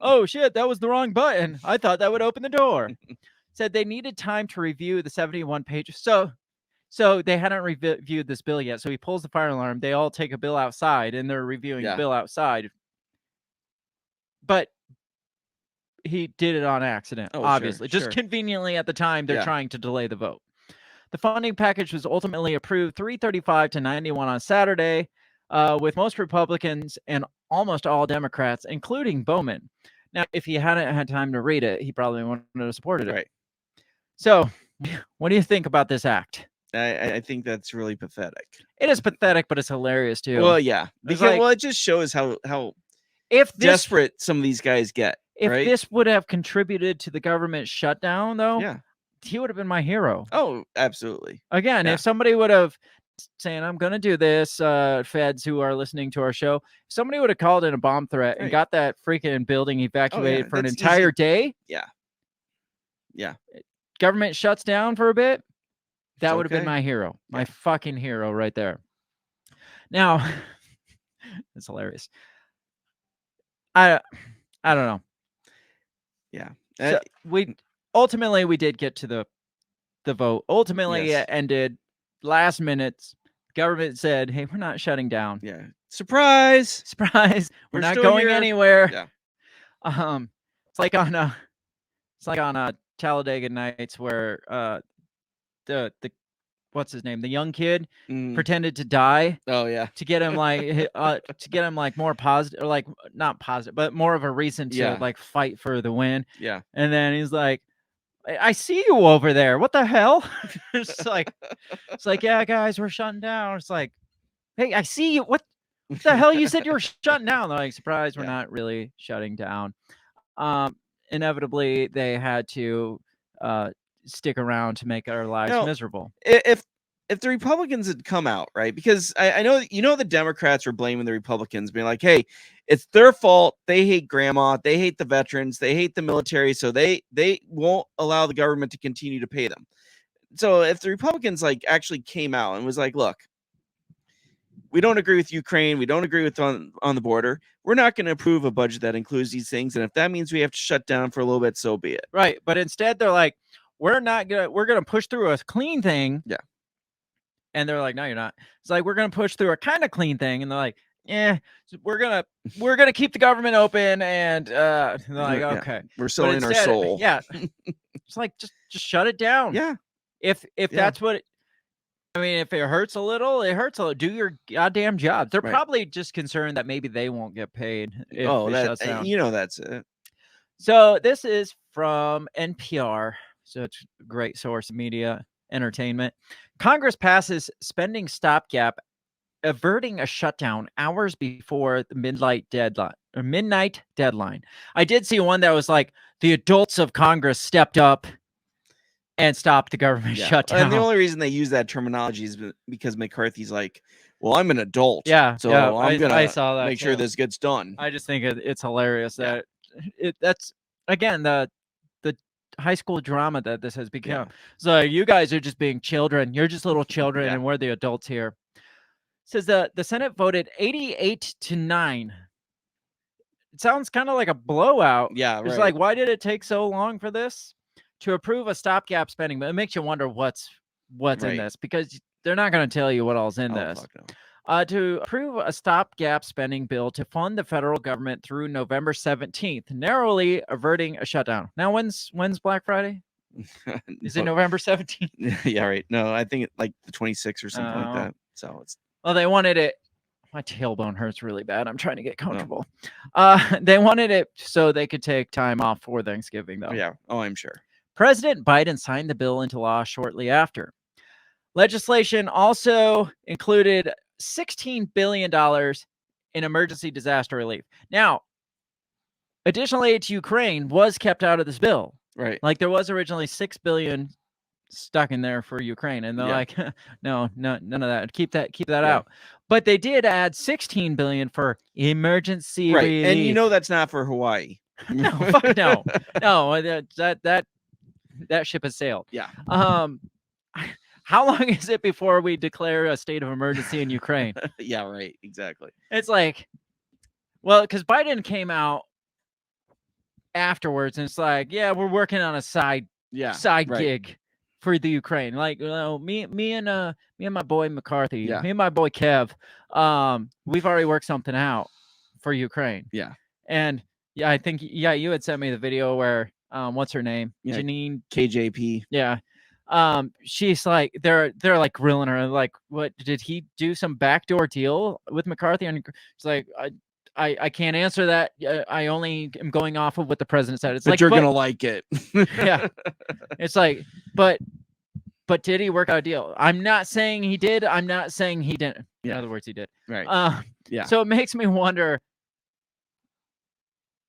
Oh, shit, that was the wrong button. I thought that would open the door. Said they needed time to review the 71 pages. So they hadn't reviewed this bill yet. So he pulls the fire alarm. They all take a bill outside, and they're reviewing the bill outside. But he did it on accident, obviously. Just conveniently at the time, they're trying to delay the vote. The funding package was ultimately approved 335 to 91 on Saturday, with most Republicans and almost all Democrats, including Bowman. Now, if he hadn't had time to read it, he probably wouldn't have supported it. Right. So, what do you think about this act? I think that's really pathetic. It is pathetic, but it's hilarious too. Well, yeah, because it just shows how desperate some of these guys get. If this would have contributed to the government shutdown, though, he would have been my hero. Oh, absolutely. Again, if somebody would have saying, "I'm going to do this," feds who are listening to our show, if somebody would have called in a bomb threat and got that freaking building evacuated for an entire day. Yeah. Government shuts down for a bit. That It's would have been okay. my hero, my Yeah. fucking hero right there. Now, it's hilarious. I don't know. Yeah. So we did get to the vote. Ultimately, Yes. it ended last minutes. Government said, "Hey, we're not shutting down. Yeah. Surprise. Surprise! We're We're not still going here." anywhere." Yeah. It's like on Talladega Nights where the what's his name, the young kid pretended to die Oh yeah. to get him like more positive, or like not positive, but more of a reason to Yeah. like fight for the win. Yeah. And then he's like, I see you over there. What the hell? it's like, yeah, guys, we're shutting down. It's like, hey, I see you. What the hell? You said you were shutting down. They're like, surprise, we're not really shutting down. Inevitably, they had to stick around to make our lives miserable. If the Republicans had come out, right? Because I know the Democrats were blaming the Republicans, being like, hey, it's their fault. They hate grandma, they hate the veterans, they hate the military, so they won't allow the government to continue to pay them. So if the Republicans like actually came out and was like, look, we don't agree with Ukraine, we don't agree with on the border, we're not going to approve a budget that includes these things, and if that means we have to shut down for a little bit, so be it. Right, but instead they're like, we're gonna push through a clean thing. Yeah. And they're like, no, you're not. It's like, we're going to push through a kind of clean thing. And they're like, we're going to keep the government open. And they're like, okay, we're selling our soul. Yeah. It's like, just shut it down. Yeah. If that's what, I mean, if it hurts a little, it hurts a little. Do your goddamn job. They're probably just concerned that maybe they won't get paid if it shuts down. That's it. So this is from NPR. So it's a great source of media entertainment. Congress passes spending stopgap, averting a shutdown hours before the midnight deadline. I did see one that was like, the adults of Congress stepped up and stopped the government shutdown. And the only reason they use that terminology is because McCarthy's like, well, I'm an adult. Yeah. So I'm going to make sure this gets done. I just think it's hilarious that that's, again, the high school drama that this has become. So you guys are just being children. You're just little children, and we're the adults here. It says the Senate voted 88-9. It sounds kind of like a blowout. Yeah, It's like, why did it take so long for this to approve a stopgap spending? But it makes you wonder what's in this, because they're not going to tell you what all's in this. Fuck no. To approve a stopgap spending bill to fund the federal government through November 17th, narrowly averting a shutdown. Now, when's Black Friday? Is it November 17th? Yeah, right. No, I think like the 26th or something like that. So it's. Well, they wanted it. My tailbone hurts really bad. I'm trying to get comfortable. They wanted it so they could take time off for Thanksgiving, though. Yeah. Oh, I'm sure. President Biden signed the bill into law shortly after. Legislation also included $16 billion in emergency disaster relief. Now, additional aid to Ukraine was kept out of this bill. Right. Like, there was originally $6 billion stuck in there for Ukraine, and they're like, no, none of that. Keep that out. But they did add $16 billion for emergency relief. And you know that's not for Hawaii. No, fuck no. No, that ship has sailed. Yeah. How long is it before we declare a state of emergency in Ukraine? Yeah, right. Exactly. It's like, well, because Biden came out afterwards, and it's like, yeah, we're working on a side gig for the Ukraine. Like, me and my boy McCarthy, me and my boy Kev, we've already worked something out for Ukraine. Yeah. And I think you had sent me the video where what's her name? Yeah. Janine KJP. Yeah. She's like, they're like grilling her, like, what did he do, some backdoor deal with McCarthy? And she's like, I can't answer that. I only am going off of what the president said. It's but like, you're gonna like it. Yeah. It's like, but did he work out a deal? I'm not saying he did. I'm not saying he didn't. In other words, he did. Right. So it makes me wonder,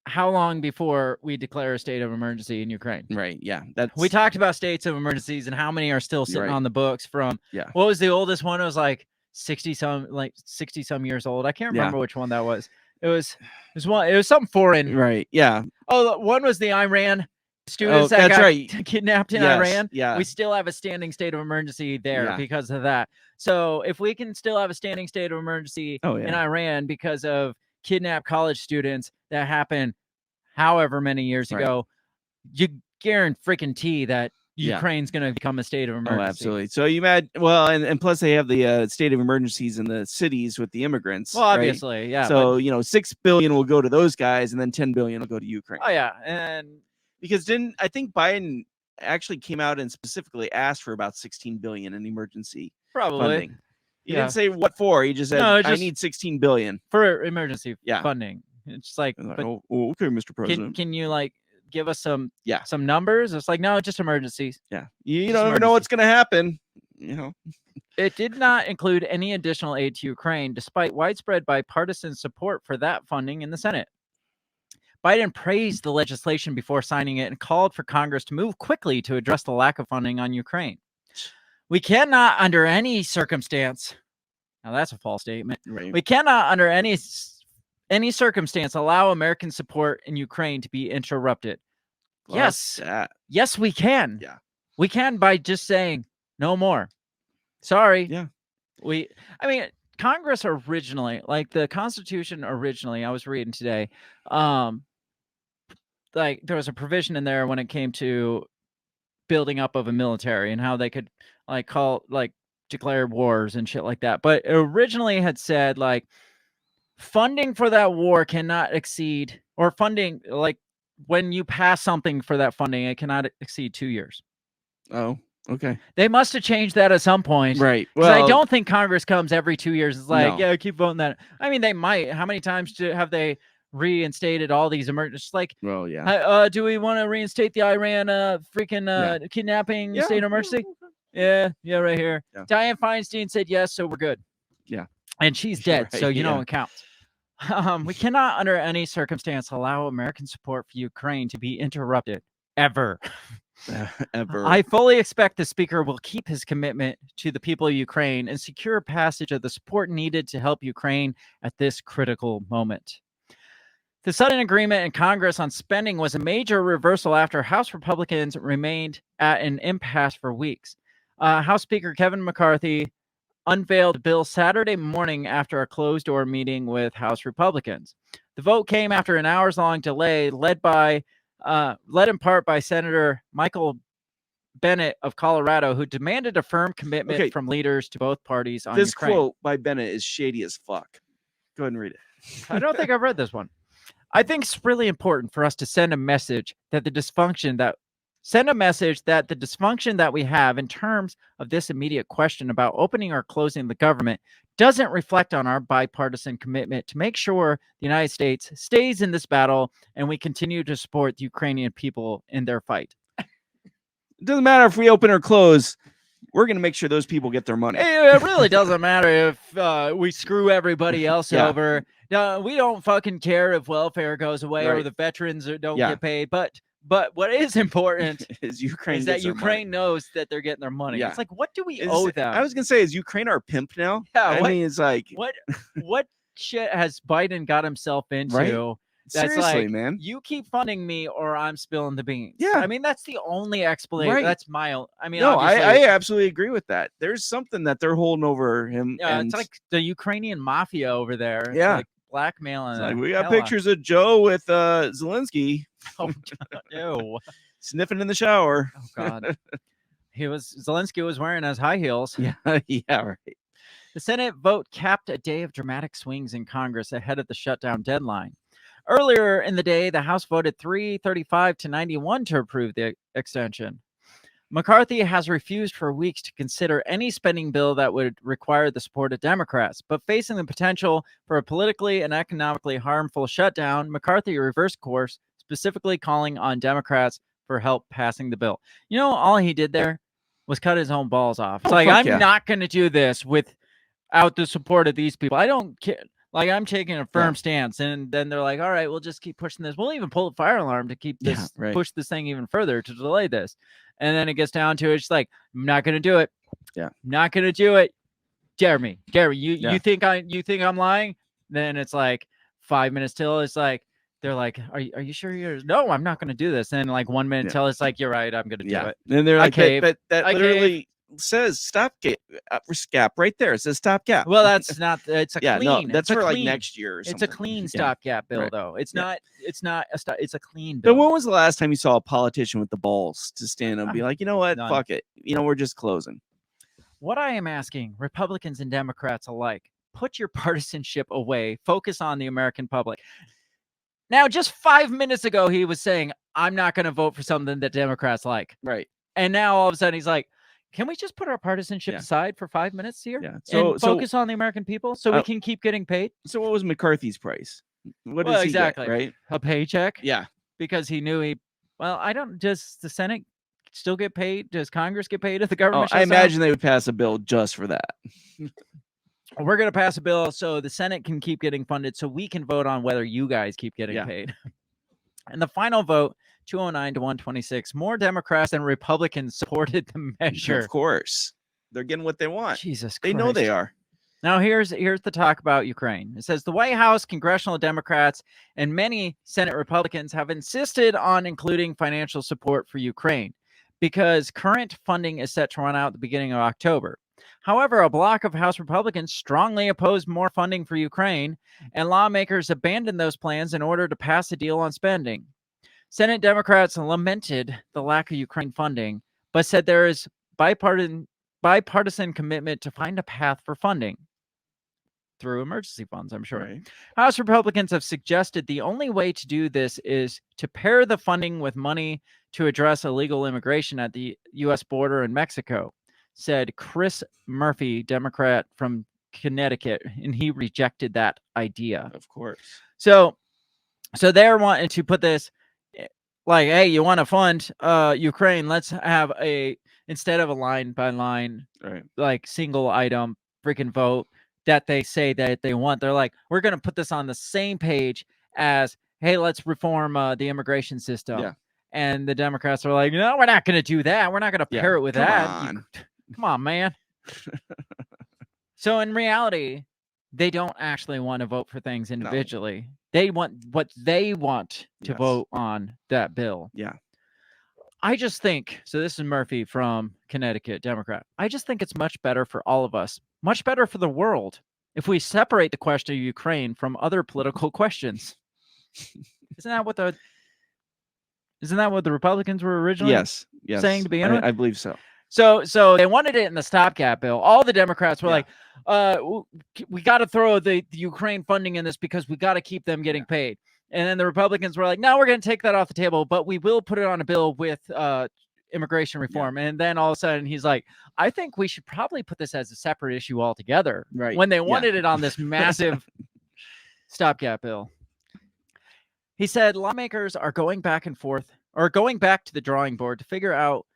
how long before we declare a state of emergency in Ukraine? Right. Yeah. We talked about states of emergencies and how many are still sitting on the books from. Yeah. What was the oldest one? It was like 60 some years old. I can't remember which one that was. It was something foreign. Right. Yeah. Oh, one was the Iran students that that's got right. kidnapped in Yes, Iran, yeah. we still have a standing state of emergency there Yeah. because of that. So if we can still have a standing state of emergency Oh, in yeah. Iran because of kidnapped college students that happened however many years Right. ago, you guarantee that Yeah. Ukraine's going to become a state of emergency. Oh, absolutely. So you mad? Well, and plus they have the state of emergencies in the cities with the immigrants. Well, right? obviously, yeah. So 6 billion will go to those guys, and then 10 billion will go to Ukraine. Oh yeah, and Because I think Biden actually came out and specifically asked for about 16 billion in emergency probably funding. He didn't say what for. He just said, No, I just- need 16 billion for emergency Yeah. funding. It's just like, I'm like, but oh, okay, Mr. President. can you like give us some Yeah. some numbers? It's like, no, just emergencies. Yeah. You Just don't ever know emergency. what's going to happen. You know. It did not include any additional aid to Ukraine, despite widespread bipartisan support for that funding in the Senate. Biden praised the legislation before signing it and called for Congress to move quickly to address the lack of funding on Ukraine. We cannot, under any circumstance, now that's a false statement. Right. We cannot, under any circumstance, allow American support in Ukraine to be interrupted. Yes, yes, we can. Yeah. We can by just saying no more. Sorry. Yeah. I mean, Congress originally, like the Constitution originally, I was reading today, like there was a provision in there when it came to building up of a military and how they could declare wars and shit like that. But it originally had said like funding for that war cannot exceed, or funding, like when you pass something for that funding, it cannot exceed 2 years. Oh, okay. They must have changed that at some point. Right. 'Cause Well, I don't think Congress comes every 2 years. It's like, No. yeah, keep voting that. I mean, they might. How many times have they reinstated all these emergencies? Like, Well, yeah. do we want to reinstate the Iran kidnapping Yeah. state of emergency? Yeah, right here. Yeah. Dianne Feinstein said yes, so we're good. Yeah. And she's dead, so Right, you know yeah. it counts. We cannot, under any circumstance, allow American support for Ukraine to be interrupted ever. Ever. I fully expect the speaker will keep his commitment to the people of Ukraine and secure passage of the support needed to help Ukraine at this critical moment. The sudden agreement in Congress on spending was a major reversal after House Republicans remained at an impasse for weeks. House Speaker Kevin McCarthy unveiled the bill Saturday morning after a closed-door meeting with House Republicans. The vote came after an hours-long delay led in part by Senator Michael Bennett of Colorado, who demanded a firm commitment Okay. from leaders to both parties on This Ukraine. quote by Bennett is shady as fuck. Go ahead and read it. I don't think I've read this one. I think it's really important for us to send a message that the dysfunction that we have in terms of this immediate question about opening or closing the government doesn't reflect on our bipartisan commitment to make sure the United States stays in this battle and we continue to support the Ukrainian people in their fight. It doesn't matter if we open or close. We're going to make sure those people get their money. It really doesn't matter if we screw everybody else Yeah. over. We don't fucking care if welfare goes away or Right. the veterans don't Yeah. get paid. But what is important Is Ukraine is that gets their Ukraine knows that they're getting their money. Yeah. It's like, what do we money. owe them? I was going to say, is Ukraine our pimp now? Yeah, I what- mean, it's like, what shit has Biden got himself into? Right? That's seriously, like, man. you keep funding me or I'm spilling the beans. Yeah. I mean, that's the only explanation. Right. That's my, I mean, No, obviously, I absolutely agree with that. There's something that they're holding over him. yeah, and it's like the Ukrainian mafia over there. It's Yeah. like blackmailing. it's the like, we got hell out- pictures of Joe with Zelensky Oh, God, ew. sniffing in the shower. Oh God. Zelensky was wearing his high heels. Yeah, yeah, right. The Senate vote capped a day of dramatic swings in Congress ahead of the shutdown deadline. Earlier in the day, the House voted 335 to 91 to approve the extension. McCarthy has refused for weeks to consider any spending bill that would require the support of Democrats, but facing the potential for a politically and economically harmful shutdown, McCarthy reversed course, specifically calling on Democrats for help passing the bill. You know, all he did there was cut his own balls off. It's like, fuck I'm yeah. not going to do this without the support of these people. I don't care. Like, I'm taking a firm stance, and then they're like, all right, we'll just keep pushing this. We'll even pull the fire alarm to keep this, Yeah, right. push this thing even further to delay this. And then it gets down to it's like, I'm not going to do it. Yeah. I'm not going to do it. Jeremy, Yeah. you think I'm lying? Then it's like 5 minutes till it's like, they're like, are you sure you're? No, I'm not going to do this. And like 1 minute Yeah. till it's like, you're right, I'm going to do Yeah. it. And they're I like, caved. that I literally says stopgap right there. It says stopgap. Well, that's not. It's a Yeah, clean. no, that's it's a for like clean. next year or It's something. a clean Yeah. stopgap bill, Right. though. It's Yeah. not. It's not a stop. It's a clean But bill. when was the last time you saw a politician with the balls to stand up and be like, you know what, None. fuck it, we're just closing. What I am asking Republicans and Democrats alike: put your partisanship away. Focus on the American public. Now, just 5 minutes ago, he was saying, I'm not going to vote for something that Democrats like. Right. And now all of a sudden he's like, can we just put our partisanship Yeah. aside for 5 minutes here? Yeah. And focus on the American people so we can keep getting paid? So what was McCarthy's price? What Well, does he exactly. get, right? A paycheck? Yeah. Because he knew does the Senate still get paid? Does Congress get paid if the Oh, government I shuts down? imagine they would pass a bill just for that. We're going to pass a bill so the Senate can keep getting funded so we can vote on whether you guys keep getting paid. And the final vote, 209 to 126, more Democrats than Republicans supported the measure. Of course. They're getting what they want. Jesus Christ. They know they are. Now, here's the talk about Ukraine. It says the White House, congressional Democrats, and many Senate Republicans have insisted on including financial support for Ukraine because current funding is set to run out at the beginning of October. However, a block of House Republicans strongly opposed more funding for Ukraine, and lawmakers abandoned those plans in order to pass a deal on spending. Senate Democrats lamented the lack of Ukraine funding, but said there is bipartisan commitment to find a path for funding through emergency funds, I'm sure. Right. House Republicans have suggested the only way to do this is to pair the funding with money to address illegal immigration at the U.S. border in Mexico, said Chris Murphy, Democrat from Connecticut, and he rejected that idea. Of course. So they're wanting to put this like, hey, you want to fund Ukraine? Let's have instead of a line by line, right, like single item freaking vote that they say that they want. They're like, we're going to put this on the same page as, hey, let's reform the immigration system. Yeah. And the Democrats are like, no, we're not going to do that. We're not going to pair it with that. Come on, man. So in reality, they don't actually want to vote for things individually. No. They want what they want to vote on that bill. Yeah. I just think, so this is Murphy from Connecticut, Democrat. I just think it's much better for all of us, much better for the world, if we separate the question of Ukraine from other political questions. Isn't that what the Republicans were originally saying to begin with? I believe so. So they wanted it in the stopgap bill. All the Democrats were like, we got to throw the Ukraine funding in this because we got to keep them getting paid. And then the Republicans were like, no, we're going to take that off the table, but we will put it on a bill with immigration reform. Yeah. And then all of a sudden he's like, I think we should probably put this as a separate issue altogether. Right. When they wanted it on this massive stopgap bill. He said lawmakers are going back and forth or going back to the drawing board to figure out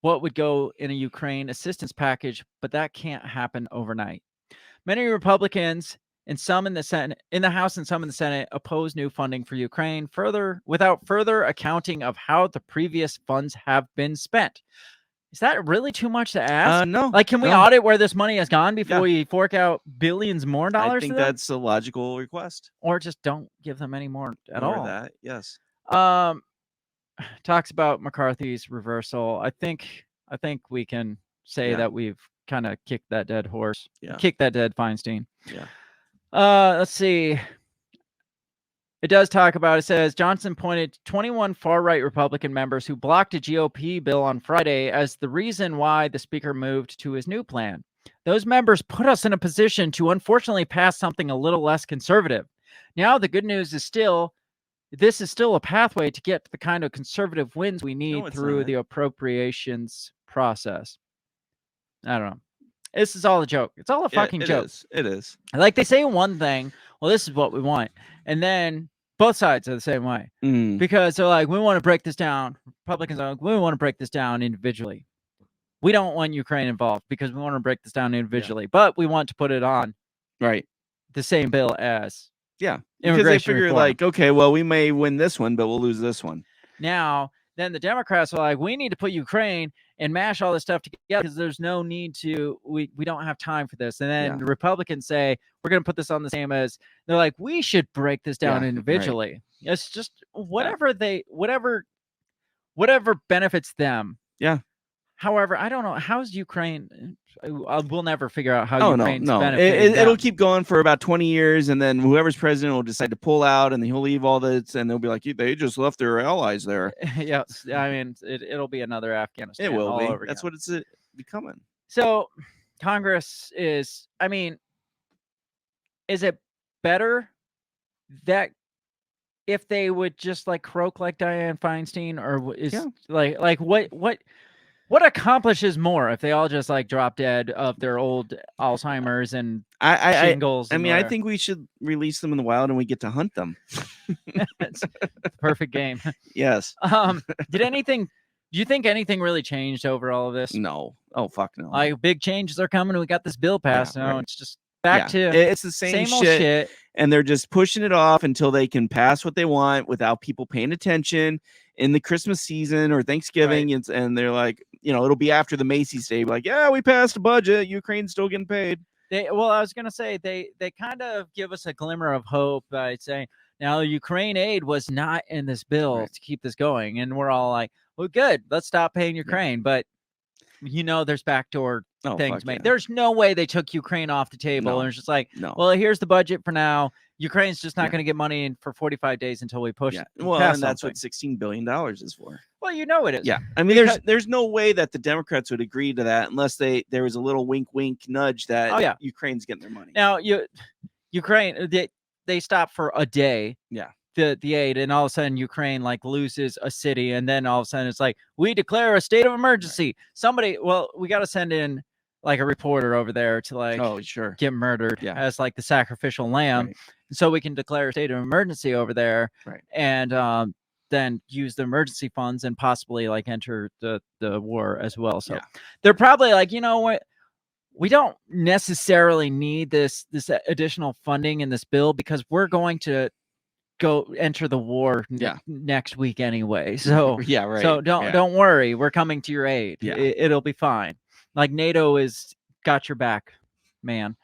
what would go in a Ukraine assistance package, but that can't happen overnight. Many Republicans and some in the Senate, in the House and some in the Senate, oppose new funding for Ukraine without further accounting of how the previous funds have been spent. Is that really too much to ask? No. Like, can we audit where this money has gone before we fork out billions more dollars? I think that's a logical request. Or just don't give them any more at all. That, yes. Talks about McCarthy's reversal. I think we can say that we've kind of kicked that dead horse. Yeah. Kicked that dead Feinstein. Yeah. Let's see. It does talk about, it says Johnson pointed 21 far-right Republican members who blocked a GOP bill on Friday as the reason why the speaker moved to his new plan. Those members put us in a position to unfortunately pass something a little less conservative. Now the good news is this is still a pathway to get the kind of conservative wins we need through the appropriations process. I don't know. This is all a joke. It's all a fucking joke. It is. Like, they say one thing, well, this is what we want. And then both sides are the same way. Because they're like, we want to break this down. Republicans are like, we want to break this down individually. We don't want Ukraine involved because we want to break this down individually. But we want to put it on the same bill as because they figure reform. Like, okay, well, we may win this one, but we'll lose this one. Now, then the Democrats are like, we need to put Ukraine and mash all this stuff together because there's no need to, we don't have time for this. And then the Republicans say, we're going to put this on the same as, they're like, we should break this down individually. It's just whatever benefits them. Yeah. However, I don't know how's Ukraine. We'll never figure out how Oh Ukraine's no, benefiting it'll them. keep going for about 20 years, and then whoever's president will decide to pull out, and he'll leave all this, and they'll be like, they just left their allies there. Yeah, I mean, it'll be another Afghanistan. It will all be. over That's again. what it's becoming. So Congress is. I mean, is it better that if they would just like croak like Dianne Feinstein, or is like what accomplishes more if they all just like drop dead of their old Alzheimer's and shingles? I mean, I think we should release them in the wild and we get to hunt them. It's perfect game. Yes. Do you think anything really changed over all of this? No. Oh, fuck no. Like big changes are coming. We got this bill passed. Yeah, now right. It's just back to it's the same old shit. And they're just pushing it off until they can pass what they want without people paying attention in the Christmas season or Thanksgiving. Right. And they're like, it'll be after the Macy's Day. Like, yeah, we passed a budget. Ukraine's still getting paid. I was gonna say they kind of give us a glimmer of hope by saying now Ukraine aid was not in this bill to keep this going, and we're all like, well, good, let's stop paying Ukraine. But there's backdoor things made. There's no way they took Ukraine off the table and it's just like, well, here's the budget for now. Ukraine's just not going to get money in for 45 days until we push. Well, and that's what $16 billion is for. Well, it is. Yeah. I mean, there's no way that the Democrats would agree to that unless there was a little wink, nudge that Ukraine's getting their money. Now, Ukraine, they stop for a day. Yeah. The aid, and all of a sudden Ukraine like loses a city, and then all of a sudden it's like we declare a state of emergency. Somebody, we got to send in like a reporter over there to like get murdered as like the sacrificial lamb, so we can declare a state of emergency over there, and then use the emergency funds and possibly like enter the war as well. So they're probably like, what? We don't necessarily need this additional funding in this bill because we're going to go enter the war next week anyway. So So don't worry, we're coming to your aid. It'll be fine. Like NATO is got your back, man.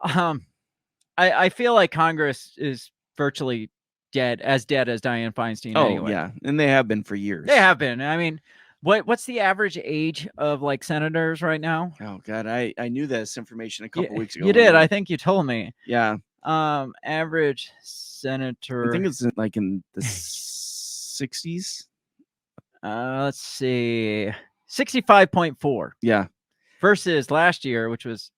I feel like Congress is virtually dead as Dianne Feinstein. Anyway. Yeah, and they have been for years. They have been. I mean, what's the average age of like senators right now? Oh God, I knew this information a couple weeks ago. You did. I think you told me. Yeah. Average senator. I think it's like in the 60s. Let's see, 65.4. Yeah. Versus last year, which was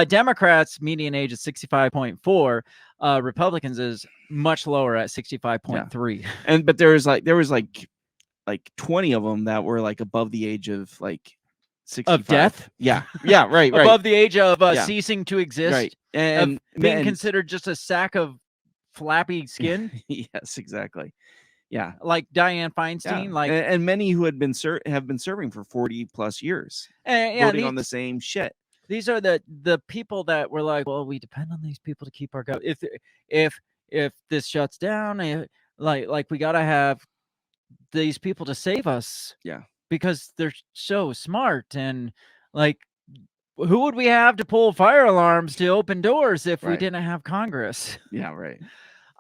Democrats median age is 65.4. Republicans is much lower at 65.3. And but there was like 20 of them that were like above the age of like 65. Of death. Yeah, right. Above the age of ceasing to exist. Right. And being considered just a sack of flappy skin. Yes, exactly. Yeah, like Dianne Feinstein, like and many who have been serving for 40 plus years, voting on the same shit. These are the people that were like, well, we depend on these people to keep our government. If this shuts down, like we gotta have these people to save us. Yeah, because they're so smart, and like, who would we have to pull fire alarms to open doors if we didn't have Congress? Yeah, right.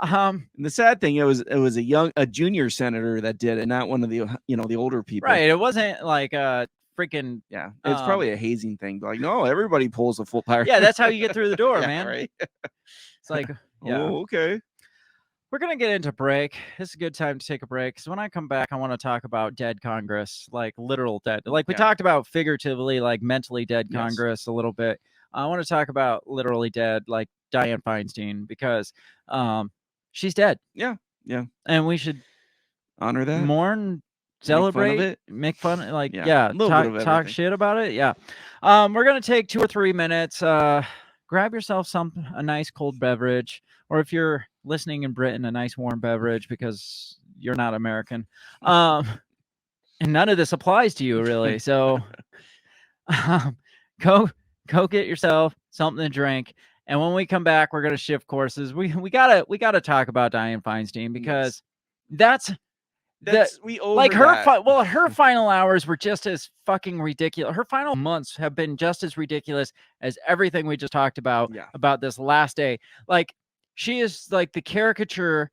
And the sad thing, it was a junior senator that did it, not one of the the older people. Right. It wasn't like a freaking It's probably a hazing thing. Like, no, everybody pulls a full fire. Yeah, that's how you get through the door, man. Right. It's like, oh, okay. We're gonna get into break. It's a good time to take a break because when I come back, I want to talk about dead Congress, like literal dead. Like we talked about figuratively, like mentally dead Congress a little bit. I want to talk about literally dead, like Dianne Feinstein, because she's dead. Yeah. And we should honor that, mourn, celebrate, make fun, like talk shit about it. Yeah. We're gonna take 2 or 3 minutes. Grab yourself a nice cold beverage, or if you're listening in Britain, a nice warm beverage because you're not American. And none of this applies to you really. So go get yourself something to drink. And when we come back, we're gonna shift courses. We gotta talk about Dianne Feinstein because that's like her final hours were just as fucking ridiculous. Her final months have been just as ridiculous as everything we just talked about this last day. Like, she is like the caricature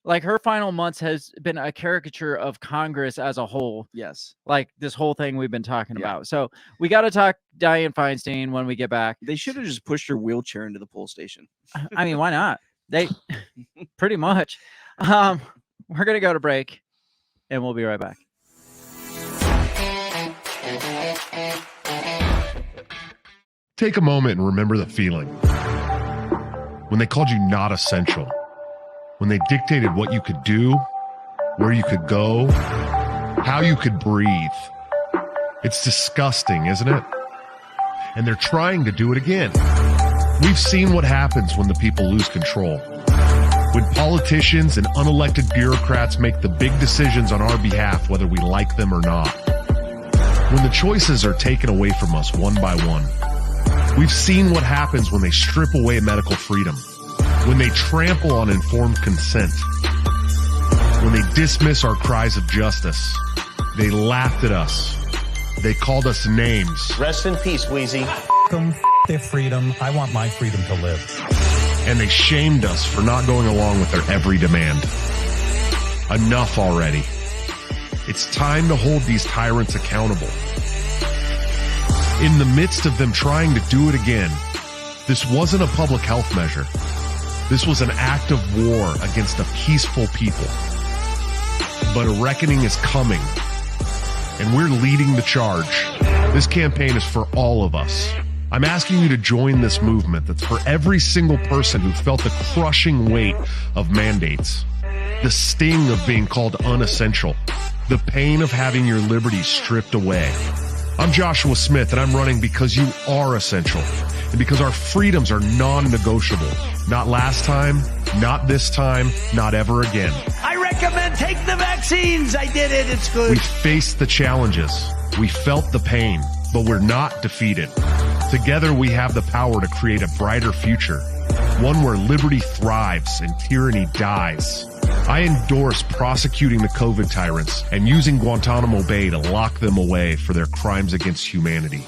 Like her final months has been a caricature of Congress as a whole. Yes. Like this whole thing we've been talking Yeah. about. So we got to talk Dianne Feinstein when we get back. They should have just pushed her wheelchair into the poll station. I mean, why not? They pretty much. We're going to go to break and we'll be right back. Take a moment and remember the feeling. When they called you not essential. When they dictated what you could do, where you could go, how you could breathe. It's disgusting, isn't it? And they're trying to do it again. We've seen what happens when the people lose control. When politicians and unelected bureaucrats make the big decisions on our behalf, whether we like them or not. When the choices are taken away from us one by one. We've seen what happens when they strip away medical freedom. When they trample on informed consent. When they dismiss our cries of justice. They laughed at us. They called us names. Rest in peace, Wheezy. Them, their freedom. I want my freedom to live. And they shamed us for not going along with their every demand. Enough already. It's time to hold these tyrants accountable. In the midst of them trying to do it again, this wasn't a public health measure. This was an act of war against a peaceful people. But a reckoning is coming, and we're leading the charge. This campaign is for all of us. I'm asking you to join this movement that's for every single person who felt the crushing weight of mandates, the sting of being called unessential, the pain of having your liberties stripped away. I'm Joshua Smith, and I'm running because you are essential, and because our freedoms are non-negotiable. Not last time, not this time, not ever again. I recommend take the vaccines. I did it. It's good. We faced the challenges. We felt the pain, but we're not defeated. Together, we have the power to create a brighter future, one where liberty thrives and tyranny dies. I endorse prosecuting the COVID tyrants and using Guantanamo Bay to lock them away for their crimes against humanity.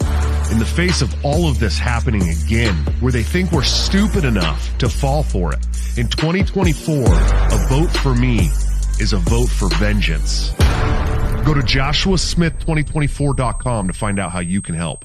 In the face of all of this happening again, where they think we're stupid enough to fall for it, in 2024, a vote for me is a vote for vengeance. Go to joshuasmith2024.com to find out how you can help.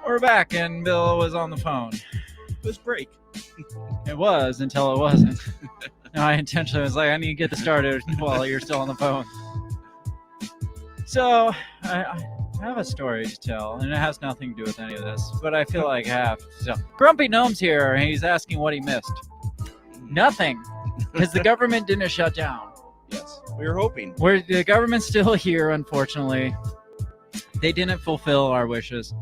We're back, and Bill was on the phone. It was break. It was until it wasn't. No, I intentionally was like, I need to get this started while you're still on the phone. So, I have a story to tell, and it has nothing to do with any of this, but I feel like I have. So, Grumpy Gnome's here, and he's asking what he missed. Nothing, because the government didn't shut down. Yes, we were hoping. The government's still here, unfortunately. They didn't fulfill our wishes.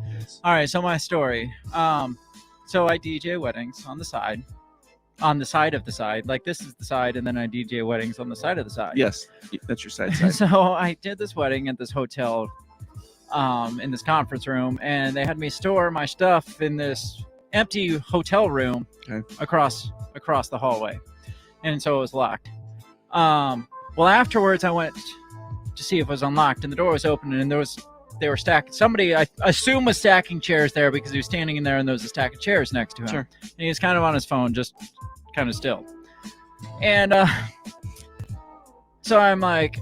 All right, so my story. So I DJ weddings on the side of the side. Like this is the side, and then I DJ weddings on the side of the side. Yes, that's your side. So I did this wedding at this hotel, in this conference room, and they had me store my stuff in this empty hotel room across the hallway, and so it was locked. Well, afterwards I went to see if it was unlocked, and the door was open, and they were stacking. Somebody, I assume, was stacking chairs there because he was standing in there and there was a stack of chairs next to him. Sure. And he was kind of on his phone, just kind of still. And so I'm like,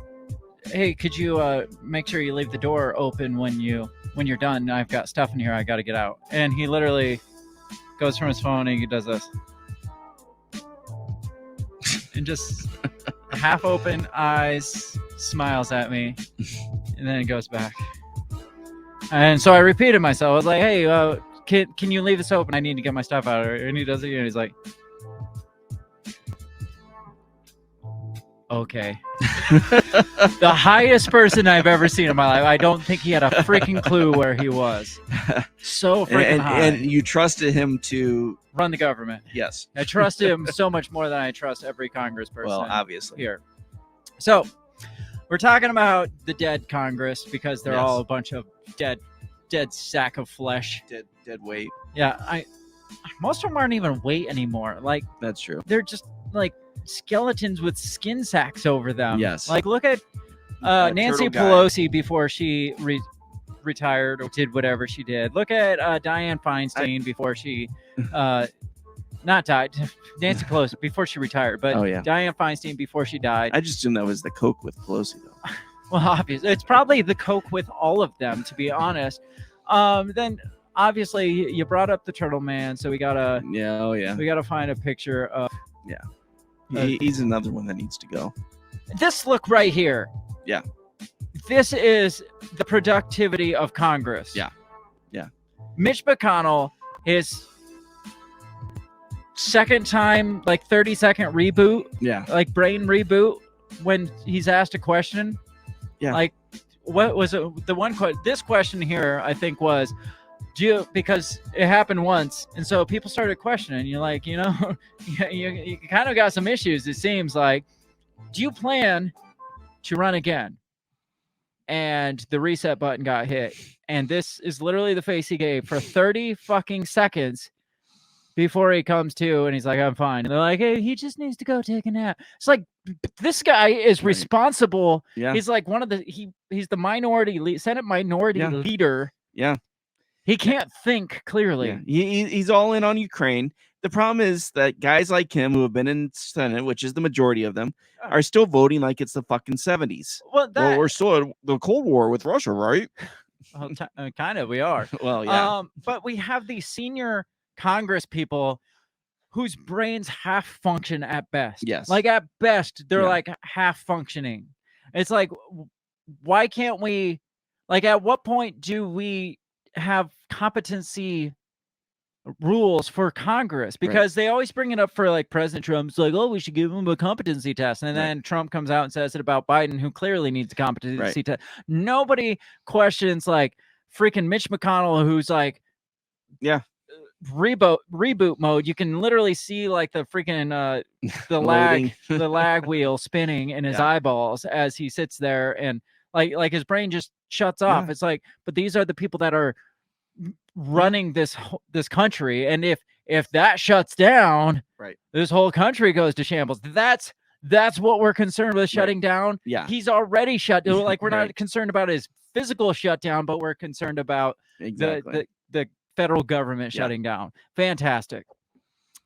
hey, could you make sure you leave the door open when you're done? I've got stuff in here. I got to get out. And he literally goes from his phone and he does this. And just half open eyes, smiles at me, and then he goes back. And so I repeated myself. I was like, hey, can you leave this open? I need to get my stuff out. And he does it, and he's like, okay. The highest person I've ever seen in my life. I don't think he had a freaking clue where he was. So freaking high. And you trusted him to run the government. Yes. I trust him so much more than I trust every congressperson. Well, obviously. Here. So We're talking about the dead Congress because they're Yes. all a bunch of dead sack of flesh. Dead weight. Yeah, most of them aren't even weight anymore. Like, That's true. they're just like skeletons with skin sacks over them. Yes. Like, look at Nancy turtle guy. Pelosi before she retired or did whatever she did. Look at Dianne Feinstein before she not died. Nancy Pelosi before she retired, but Oh, yeah. Dianne Feinstein before she died. I just assumed that was the Coke with Pelosi, though. Well, obviously, it's probably the Coke with all of them, to be honest. Then obviously you brought up the Turtle Man, so we gotta we gotta find a picture of He's another one that needs to go. this look right here. Yeah. This is the productivity of Congress. Yeah. Yeah. Mitch McConnell, his second time, like 30-second reboot, Yeah. like brain reboot, when he's asked a question. Yeah. Like, what was it? The one this question here, I think, was, because it happened once, and so people started questioning. You're like, you kind of got some issues. It seems like, do you plan to run again? And the reset button got hit, and this is literally the face he gave for 30 fucking seconds before he comes to, and he's like, I'm fine. And they're like, hey, he just needs to go take a nap. It's like, this guy is responsible. Yeah. He's like one of the he's the minority Senate minority leader. Yeah. He can't think clearly. Yeah. He's all in on Ukraine. The problem is that guys like him who have been in Senate, which is the majority of them, are still voting like it's the fucking 70s. Well, we're still at the Cold War with Russia, right? Well, kind of, we are. Well, yeah. But we have these senior Congress people whose brains half function at best. Yes. Like, at best, they're like half functioning. It's like, why can't we, like, at what point do we have competency rules for Congress? Because they always bring it up for, like, President Trump's like, oh, we should give him a competency test. And then Trump comes out and says it about Biden, who clearly needs a competency test. Nobody questions, freaking Mitch McConnell, who's like, reboot mode. You can literally see the freaking the lag wheel spinning in his eyeballs as he sits there, and like his brain just shuts off. It's like, but these are the people that are running this country, and if that shuts down, this whole country goes to shambles. That's what we're concerned with, shutting down. Yeah. He's already shut. Like, we're not concerned about his physical shutdown, but we're concerned about the federal government shutting down. Fantastic.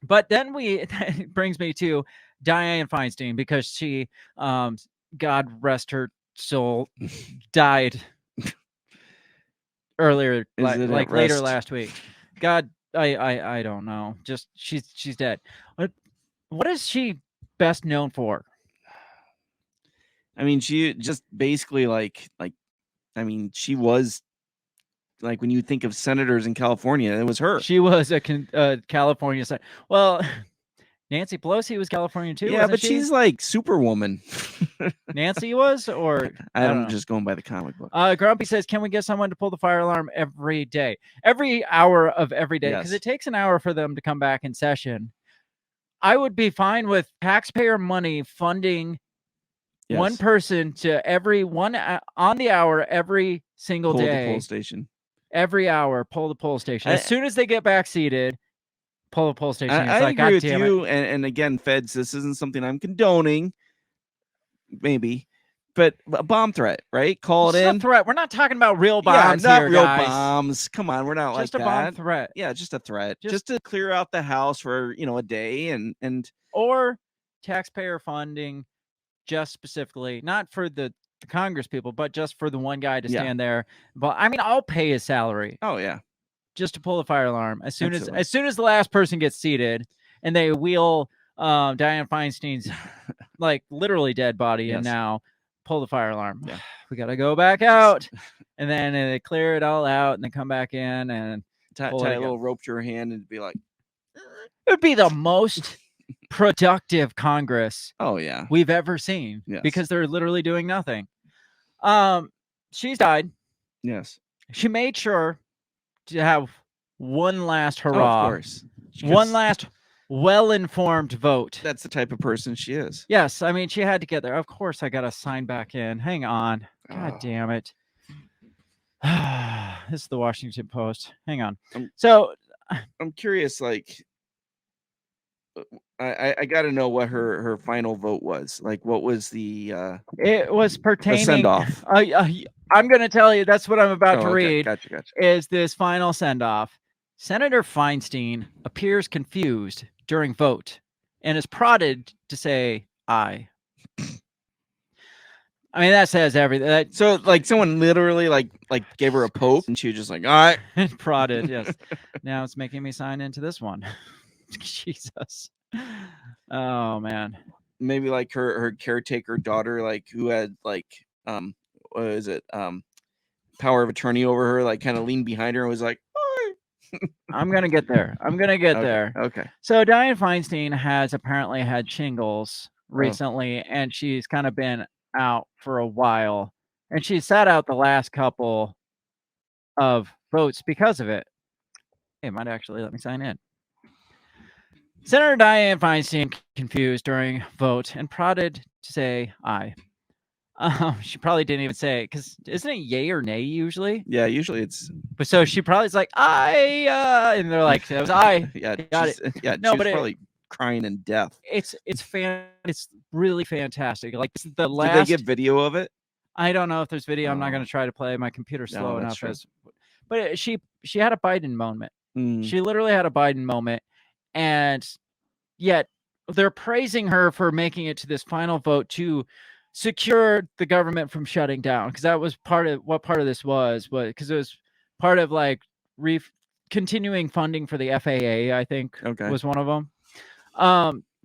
But then it brings me to Dianne Feinstein, because she, God rest her soul, died earlier, later last week. God, I don't know. Just she's dead. What is she best known for? I mean, she just basically she was, like, when you think of senators in California, it was her. She was a California senator. Well, Nancy Pelosi was California too. Yeah, but she's like Superwoman. Nancy was, or I'm just going by the comic book. Grumpy says, can we get someone to pull the fire alarm every day, every hour of every day? Because it takes an hour for them to come back in session. I would be fine with taxpayer money funding one person to every one on the hour every single day. Pull the poll station. Every hour, pull the poll station. As soon as they get back seated, pull the poll station. I agree with you. And again, feds, this isn't something I'm condoning, maybe, but a bomb threat, right? Call it in. A threat. We're not talking about real bombs not here, real guys. bombs. Come on, we're not just like a that. Bomb threat. Yeah, just a threat, just to clear out the house for a day, and or taxpayer funding, just specifically not for the Congress people, but just for the one guy to stand there. But I mean, I'll pay his salary. Oh yeah, just to pull the fire alarm as soon as the last person gets seated, and they wheel Dianne Feinstein's literally dead body and now pull the fire alarm. Yeah. We gotta go back out, and then they clear it all out, and then come back in and tie a little rope to her hand and be like, it would be the most productive Congress we've ever seen, because they're literally doing nothing. She's died. Yes, she made sure to have one last hurrah. Of course, one last well-informed vote. That's the type of person she is. Yes, I mean, she had to get there. Of course, I got to sign back in. Hang on. God damn it. This is the Washington Post. Hang on. So I'm curious, like, I got to know what her final vote was. Like, what was the it was pertaining send-off? I'm going to tell you, that's what I'm about to read. Gotcha. Is this final send-off. Senator Feinstein appears confused during vote and is prodded to say aye. I mean, that says everything. So, like, someone literally like gave her a poke, and she was just like, "All right," prodded. Yes. Now it's making me sign into this one. Jesus. Oh man. Maybe like her caretaker daughter, like who had like what is it power of attorney over her, like kind of leaned behind her and was like, I'm gonna get there. There. Okay. So Dianne Feinstein has apparently had shingles recently, and she's kind of been out for a while, and she sat out the last couple of votes because of it. It might actually let me sign in. Senator Dianne Feinstein confused during vote and prodded to say aye. She probably didn't even say it, because isn't it yay or nay usually? Yeah, usually it's. But so she probably is like aye, and they're like, it was aye. Yeah, got it. Yeah, no, she was but probably crying in death. It's really fantastic. Like, this is the last. Did they get video of it? I don't know if there's video. I'm not going to try to play. My computer's slow enough. But she had a Biden moment. She literally had a Biden moment, and yet they're praising her for making it to this final vote to secure the government from shutting down, because that was part of this was because it was part of like continuing funding for the FAA, I think. Was one of them.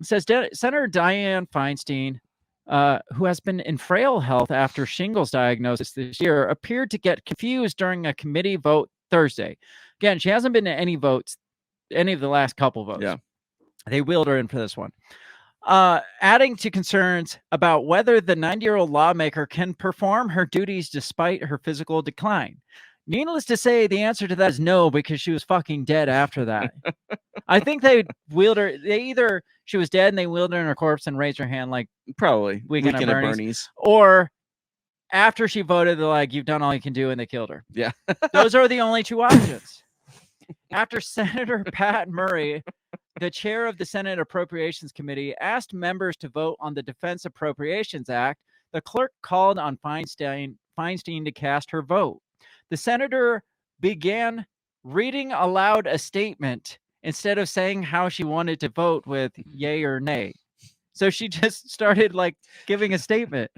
Says Senator Dianne Feinstein, who has been in frail health after shingles diagnosis this year, appeared to get confused during a committee vote Thursday. Again, she hasn't been to any votes, any of the last couple votes. Yeah. They wheeled her in for this one. Adding to concerns about whether the 90-year-old lawmaker can perform her duties despite her physical decline. Needless to say, the answer to that is no, because she was fucking dead after that. I think they wheeled her. She was dead and they wheeled her in her corpse and raised her hand, like probably Weekend at Bernie's. Or after she voted, they're like, you've done all you can do, and they killed her. Yeah. Those are the only two options. After Senator Pat Murray, the chair of the Senate Appropriations Committee, asked members to vote on the Defense Appropriations Act, the clerk called on Feinstein to cast her vote. The senator began reading aloud a statement instead of saying how she wanted to vote with yay or nay. So she just started like giving a statement.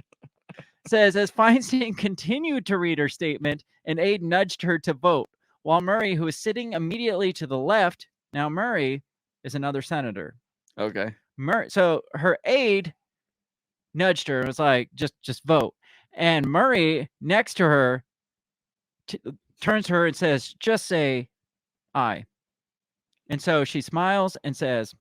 Says, as Feinstein continued to read her statement, an aide nudged her to vote, while Murray, who was sitting immediately to the left, now Murray is another senator. Okay. So her aide nudged her and was like, just vote. And Murray next to her turns to her and says, just say aye. And so she smiles and says,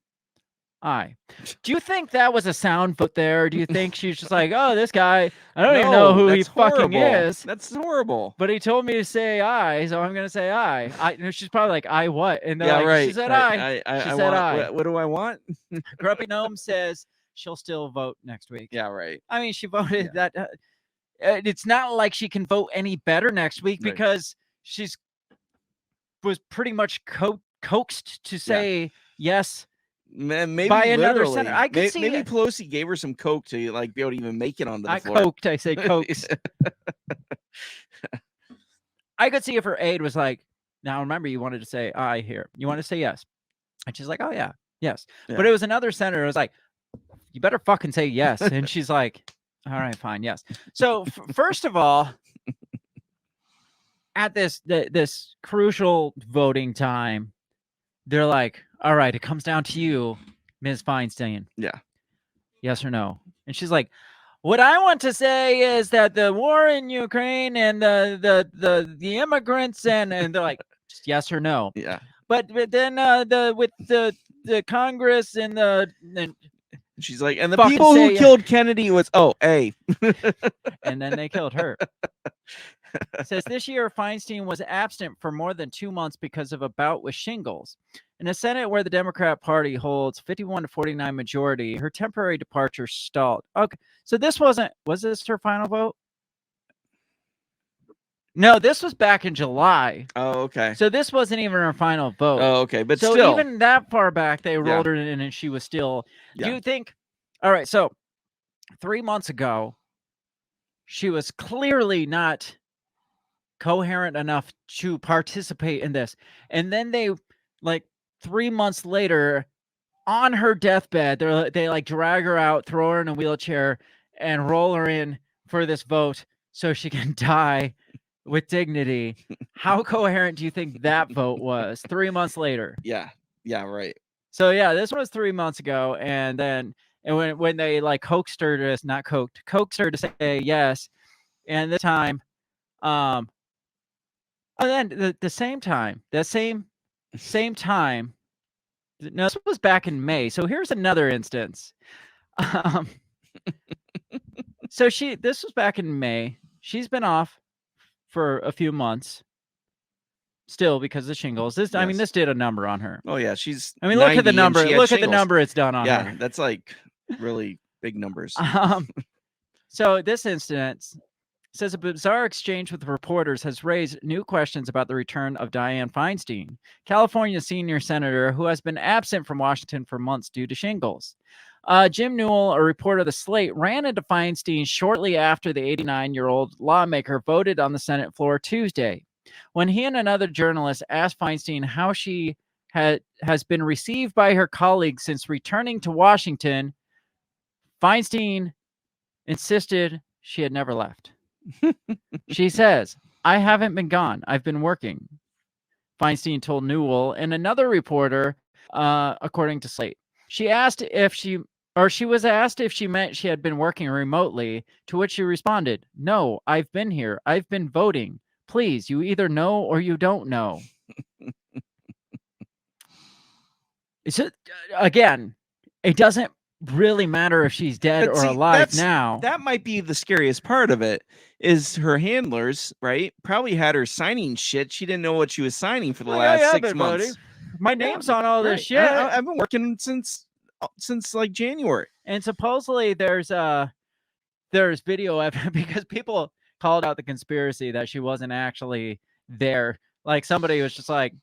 aye. Do you think that was a sound vote there? Or do you think she's just like, oh, this guy, I don't even know who he fucking is. That's horrible. But he told me to say aye, so I'm going to say aye. She's probably like, aye what? And they're like, right. She said aye. She said aye. What do I want? Grumpy Gnome says she'll still vote next week. Yeah, right. I mean, she voted that. It's not like she can vote any better next week because she's was pretty much coaxed to say yes. Maybe by another senator. I could see maybe Pelosi gave her some coke to like be able to even make it onto the floor. Coked, I say coaxed. I could see if her aide was like, now remember, you wanted to say aye here. You want to say yes. And she's like, oh yeah, yes. Yeah. But it was another senator. It was like, you better fucking say yes. And she's like, all right, fine, yes. So first of all, at this crucial voting time, they're like, all right, it comes down to you, Ms. Feinstein. Yeah. Yes or no? And she's like, what I want to say is that the war in Ukraine and the immigrants and they're like, just yes or no. Yeah. But then with the Congress and she's like, and the people who killed Kennedy was A. And then they killed her. It says this year Feinstein was absent for more than 2 months because of a bout with shingles. In a Senate where the Democrat Party holds 51 to 49 majority, her temporary departure stalled. Okay, so this was this her final vote? No, this was back in July. Oh, okay. So this wasn't even her final vote. Oh, okay. But so still, even that far back, they rolled her in and she was still. Do you think? All right, so 3 months ago, she was clearly not coherent enough to participate in this. And then they, like 3 months later, on her deathbed, they like drag her out, throw her in a wheelchair, and roll her in for this vote so she can die with dignity. How coherent do you think that vote was 3 months later? Yeah, right. So yeah, this was 3 months ago, and then when they like coaxed her to say yes, and this time, and then the same time, same time. No, this was back in May. So here's another instance. So this was back in May. She's been off for a few months. Still because of shingles. I mean, this did a number on her. Oh yeah, she's. I mean, look at the number. Look at the number it's done on her. Yeah, that's like really big numbers. So this instance says a bizarre exchange with reporters has raised new questions about the return of Dianne Feinstein, California senior senator who has been absent from Washington for months due to shingles. Jim Newell, a reporter of the Slate, ran into Feinstein shortly after the 89-year-old lawmaker voted on the Senate floor Tuesday. When he and another journalist asked Feinstein how she has been received by her colleagues since returning to Washington, Feinstein insisted she had never left. She says, "I haven't been gone. I've been working," Feinstein told Newell and another reporter, according to Slate. She was asked if she meant she had been working remotely, to which she responded, "No, I've been here. I've been voting. Please, you either know or you don't know." Again, it doesn't really matter if she's dead or alive now. That might be the scariest part of it, is her handlers, right? Probably had her signing shit. She didn't know what she was signing for the last 6 months. Buddy. My name's on all this shit. I've been working since like January. And supposedly there's video evidence because people called out the conspiracy that she wasn't actually there. Like somebody was just like,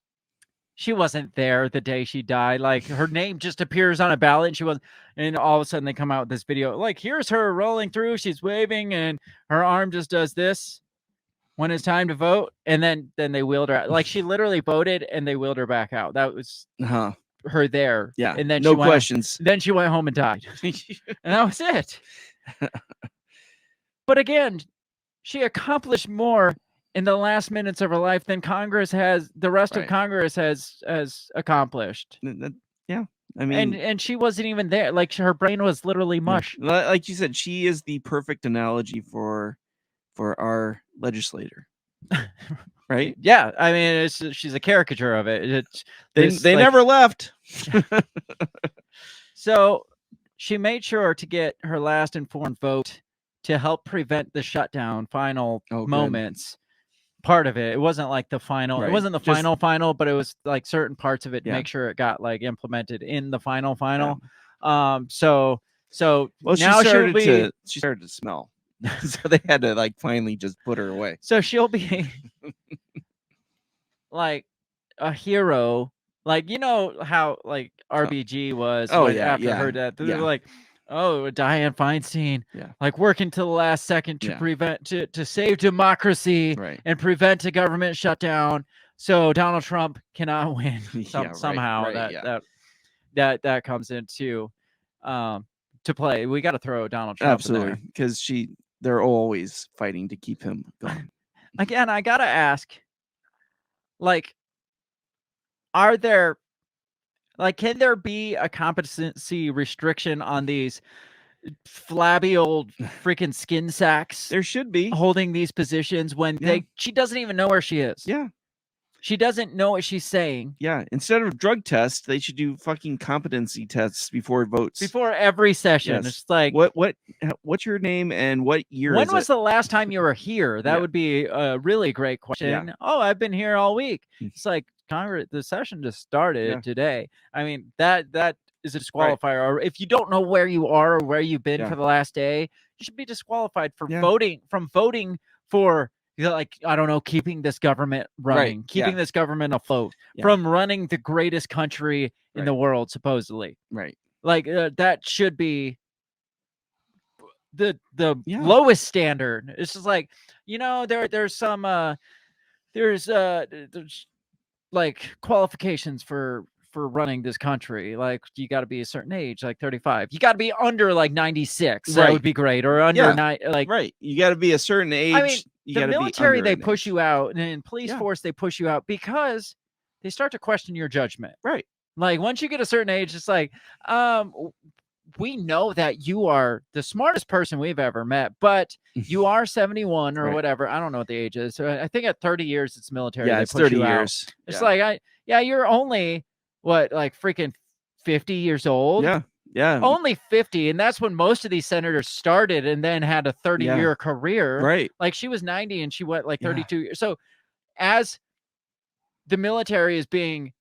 she wasn't there the day she died. Like her name just appears on a ballot and she wasn't. And all of a sudden they come out with this video. Like, here's her rolling through. She's waving and her arm just does this when it's time to vote. And then they wheeled her out. Like she literally voted and they wheeled her back out. That was her there. Yeah. And then no questions. Then she went home and died. And that was it. But again, she accomplished more in the last minutes of her life than the rest of Congress has accomplished. Yeah. I mean, and she wasn't even there. Like her brain was literally mush. Like you said, she is the perfect analogy for our legislator. Right? Yeah. I mean, she's a caricature of it. They never left. So she made sure to get her last informed vote to help prevent the shutdown final moments. Part of it. It wasn't like the final. Right. It wasn't the final, but it was like certain parts of it to make sure it got like implemented in the final. Yeah. So now she started to smell. So they had to like finally just put her away. So she'll be like a hero. Like, you know how like RBG was after her death. They were like, oh, Dianne Feinstein, like working to the last second to prevent to save democracy and prevent a government shutdown, so Donald Trump cannot win. Somehow that comes into to play. We got to throw Donald Trump absolutely in there. Because they're always fighting to keep him going. Again, I gotta ask, like, can there be a competency restriction on these flabby old freaking skin sacks? There should be, holding these positions when she doesn't even know where she is. Yeah. She doesn't know what she's saying. Yeah, instead of drug tests, they should do fucking competency tests before votes. Before every session. Yes. It's like, what's your name and what year when is was it? the last time you were here? That Yeah. would be a really great question. Yeah. Oh, I've been here all week. It's like, Congress, the session just started today. I mean, that is a disqualifier. Or if you don't know where you are or where you've been for the last day, you should be disqualified for voting for, like, I don't know, keeping this government running, keeping this government afloat, from running the greatest country in the world, supposedly. Right. Like, that should be the lowest standard. It's just like, there's some there's like qualifications for running this country. Like, you got to be a certain age, like 35. You got to be under like 96. That would be great. Or under right. You got to be a certain age. I mean, you the gotta military, be they under push an age. you out, and in police force, they push you out because they start to question your judgment. Right. Like, once you get a certain age, it's like, we know that you are the smartest person we've ever met, but you are 71 or whatever. I don't know what the age is. So I think at 30 years, it's military. Yeah, they it's push 30 you out. years. It's like, you're only like freaking 50 years old. Yeah. Only 50. And that's when most of these senators started and then had a 30-year career. Right. Like, she was 90 and she went like 32 years. So as the military is being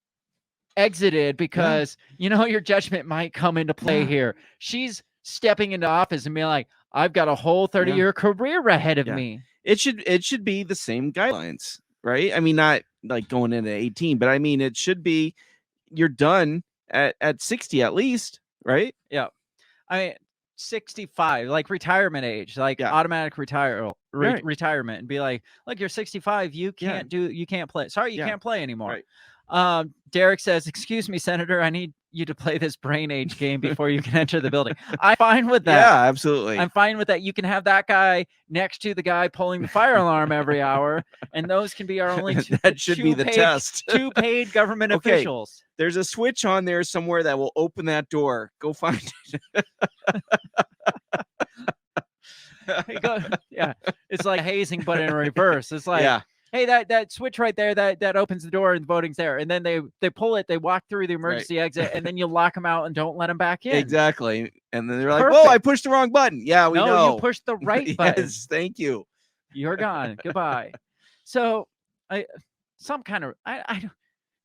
exited because your judgment might come into play here, she's stepping into office and being like, I've got a whole 30-year career ahead of me. It should be the same guidelines, right? I mean, not like going into 18, but I mean, it should be you're done at 60 at least, right? Yeah. I mean, 65, like retirement age, like automatic retirement, and be like, look, you're 65, you can't you can't play. Sorry, you can't play anymore. Right. Derek says, excuse me, Senator, I need you to play this brain age game before you can enter the building. I'm fine with that. Yeah, absolutely. I'm fine with that. You can have that guy next to the guy pulling the fire alarm every hour, and those can be our only that should be the test. 2 paid government officials. There's a switch on there somewhere that will open that door. Go find it. It's like hazing, but in reverse. It's like, hey, that switch right there, that opens the door and the voting's there. And then they pull it, they walk through the emergency exit, and then you lock them out and don't let them back in. Exactly. And then they're like, whoa, I pushed the wrong button. Yeah, we know. No, you pushed the right button. Yes, thank you. You're gone. Goodbye. So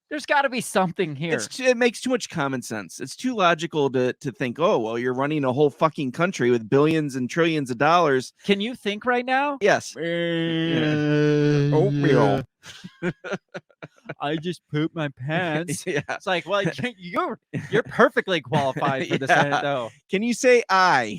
there's got to be something here. It makes too much common sense. It's too logical to think, oh, well, you're running a whole fucking country with billions and trillions of dollars. Can you think right now? Yes. Oatmeal. I just pooped my pants. It's like, well, you're perfectly qualified for the Senate, though. Can you say I?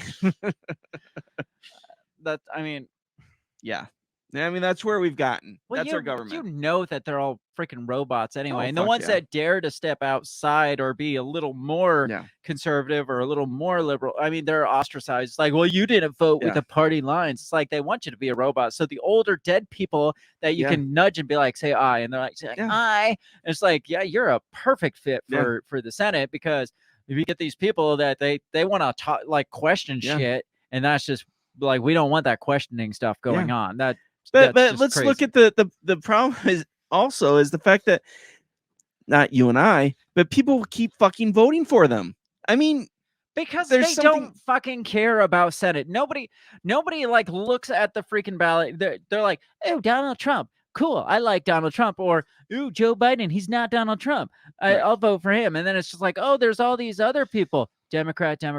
I mean, that's where we've gotten. Well, that's our government. You know that they're all freaking robots anyway. Oh, and the ones that dare to step outside or be a little more conservative or a little more liberal, I mean, they're ostracized. It's like, well, you didn't vote with the party lines. It's like they want you to be a robot. So the older dead people that you can nudge and be like, say I, and they're like, I. And it's like, yeah, you're a perfect fit for the Senate, because if you get these people that they want to like question shit, and that's just like, we don't want that questioning stuff going on. But let's crazy. look at the problem is the fact that not you and I, but people keep fucking voting for them. I mean, because they don't fucking care about Senate. Nobody like looks at the freaking ballot. They're like, oh, Donald Trump. Cool. I like Donald Trump. Or, ooh, Joe Biden. He's not Donald Trump. I'll vote for him. And then it's just like, oh, there's all these other people. Democrat. Well,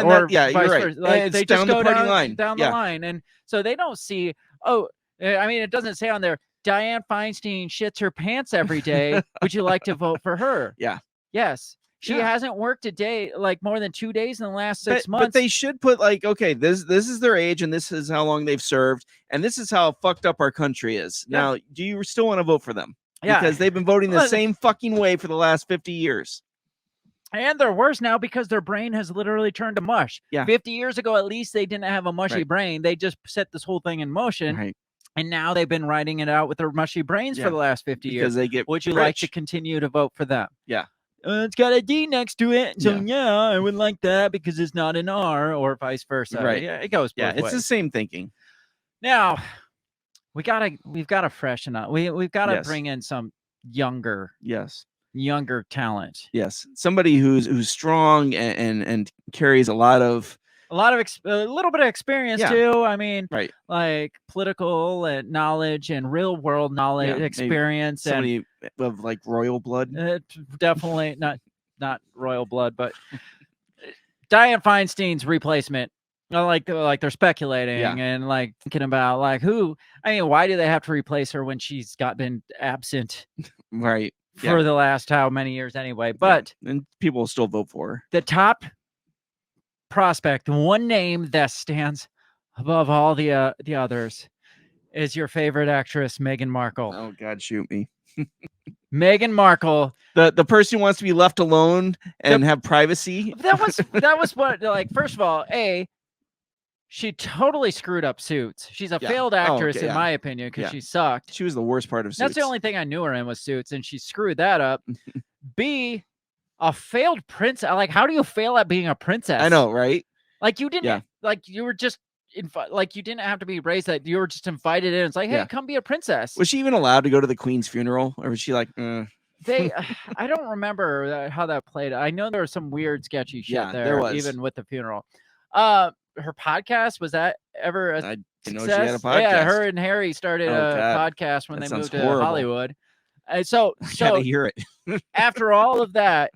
Or you're right. versa. Like, they down just go the party down line. Down the line. And so they don't see, I mean, it doesn't say on there, Dianne Feinstein shits her pants every day. Would you like to vote for her? Yeah. Yes. She hasn't worked a day, like more than 2 days in the last 6 months. But they should put like, okay, this is their age, and this is how long they've served, and this is how fucked up our country is. Yeah. Now, do you still want to vote for them? Yeah. Because they've been voting the same fucking way for the last 50 years. And they're worse now because their brain has literally turned to mush. Yeah. 50 years ago, at least they didn't have a mushy brain. They just set this whole thing in motion. Right. And now they've been writing it out with their mushy brains for the last 50 years. Because they get Would you rich. like to continue to vote for them? Yeah. It's got a D next to it. So, I would like that because it's not an R, or vice versa. Right. Yeah, it goes both ways. It's the same thinking. Now, we've got to freshen up. We've got to Yes. bring in some younger talent. Yes, somebody who's strong and carries a lot of a little bit of experience too. I mean, right, like political knowledge and real world knowledge, experience, somebody of like royal blood. Definitely not royal blood, but Dianne Feinstein's replacement. Like they're speculating and like thinking about like who. I mean, why do they have to replace her when she's been absent? Right. For the last how many years anyway, but and people will still vote for her. The top prospect, the one name that stands above all the others, is your favorite actress, Meghan Markle. Oh God, shoot me. Meghan Markle, the person who wants to be left alone and have privacy. That was what, like, first of all, she totally screwed up Suits. She's a failed actress, in my opinion, because she sucked. She was the worst part of Suits. That's the only thing I knew her in was Suits, and she screwed that up. B, a failed princess. Like, how do you fail at being a princess? I know, right? Like, you didn't, like, you were just, like, you didn't have to be raised that. You were just invited in. It's like, hey, come be a princess. Was she even allowed to go to the Queen's funeral? Or was she like, They, I don't remember how that played. I know there was some weird, sketchy shit there was. Even with the funeral. Her podcast, was that ever a I didn't success? know she had a podcast. Yeah, her and Harry started a podcast when they moved to Hollywood. So gotta hear it. After all of that,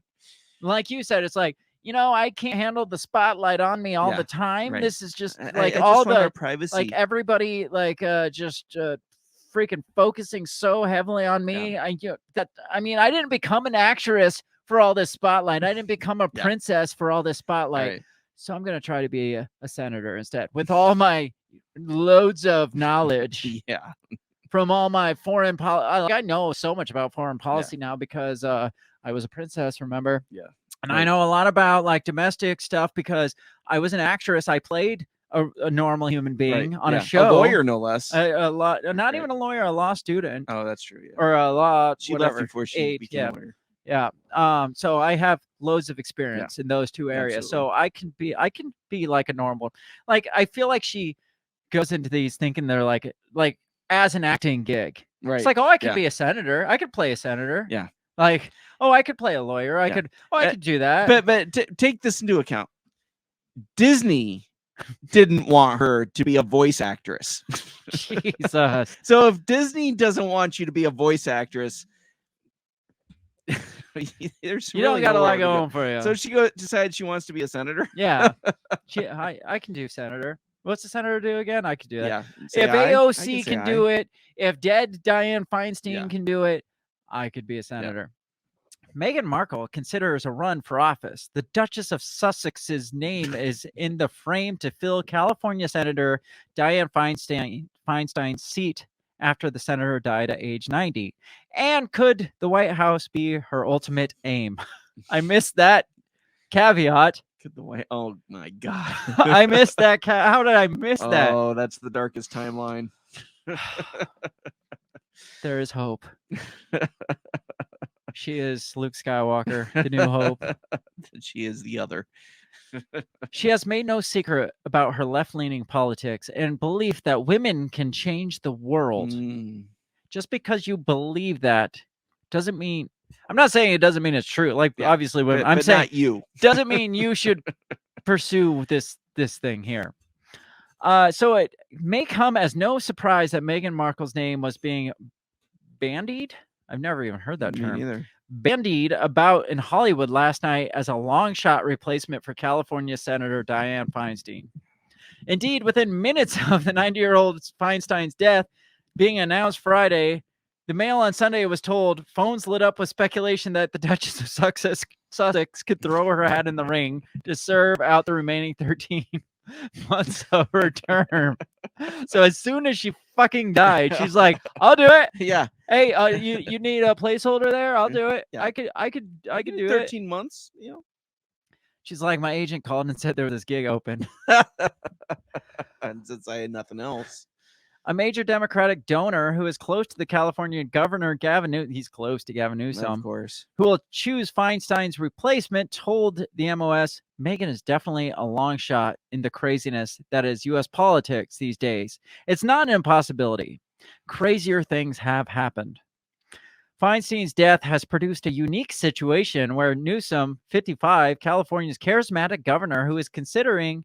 like you said, it's like, I can't handle the spotlight on me all the time. Right. This is just like all the privacy. Like everybody, like just freaking focusing so heavily on me. I didn't become an actress for all this spotlight. I didn't become a princess for all this spotlight. Right. So I'm going to try to be a senator instead with all my loads of knowledge. From all my foreign policy. I know so much about foreign policy now because I was a princess, remember? Yeah. And I know a lot about like domestic stuff because I was an actress. I played a normal human being on a show. A lawyer, no less. Not even a lawyer, a law student. Oh, that's true. Yeah. Or a law. She left before she became a lawyer. Yeah. So I have loads of experience in those two areas. Absolutely. So I can be like a normal, like, I feel like she goes into these thinking they're like as an acting gig. Right. It's like, oh, I could be a senator. I could play a senator. Yeah. Like, oh, I could play a lawyer. I could do that. But take this into account. Disney didn't want her to be a voice actress. Jesus. So if Disney doesn't want you to be a voice actress, there's you don't got a lot going for you. So she decided she wants to be a senator. Yeah. I can do senator. What's the senator do again? I could do that. Yeah. If AOC can do it, if dead Dianne Feinstein can do it, I could be a senator. Meghan Markle considers a run for office. The Duchess of Sussex's name is in the frame to fill California Senator Dianne Feinstein's seat after the senator died at age 90. And could the White House be her ultimate aim? I missed that caveat. Oh my God. I missed that. How did I miss that? Oh, that's the darkest timeline. There is hope. She is Luke Skywalker, the new hope. She is the other. She has made no secret about her left-leaning politics and belief that women can change the world. Just because you believe that doesn't mean... I'm not saying it doesn't mean it's true. Like, obviously, women. I'm saying not you. Doesn't mean you should pursue this thing here. So it may come as no surprise that Meghan Markle's name was being bandied. I've never even heard that term. Me neither. Bandied about in Hollywood last night as a long shot replacement for California Senator Dianne Feinstein. Indeed, within minutes of the 90-year-old Feinstein's death being announced Friday, the Mail on Sunday was told phones lit up with speculation that the Duchess of Sussex could throw her hat in the ring to serve out the remaining 13 months of her term. So as soon as she fucking died, she's like, "I'll do it." Yeah. Hey, you need a placeholder there? I'll do it. Yeah. I could do 13 months. You know. She's like, my agent called and said there was this gig open. And since I had nothing else. A major Democratic donor who is close to the California governor, Gavin Newsom, he's close to Gavin Newsom, of course, who will choose Feinstein's replacement, told the MOS, Meghan is definitely a long shot in the craziness that is U.S. politics these days. It's not an impossibility. crazier things have happened. Feinstein's death has produced a unique situation where Newsom, 55, California's charismatic governor who is considered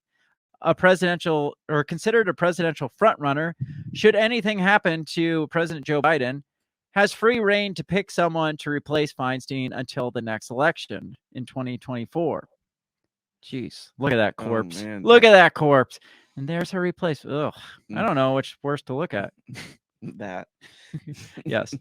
a presidential frontrunner should anything happen to President Joe Biden, has free reign to pick someone to replace Feinstein until the next election in 2024. Jeez, look at that corpse. Man, look at that corpse. And there's her replacement. Ugh, I don't know which worse to look at. That. Yes.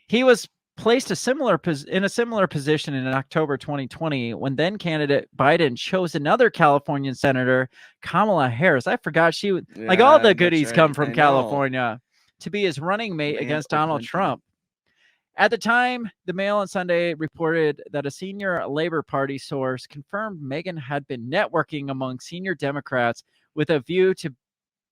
He was placed in a similar position in October 2020 when then candidate Biden chose another Californian senator, Kamala Harris. I forgot she was like all the goodies come from California to be his running mate against Donald Trump. At the time, the Mail on Sunday reported that a senior Labor Party source confirmed Megan had been networking among senior Democrats with a view to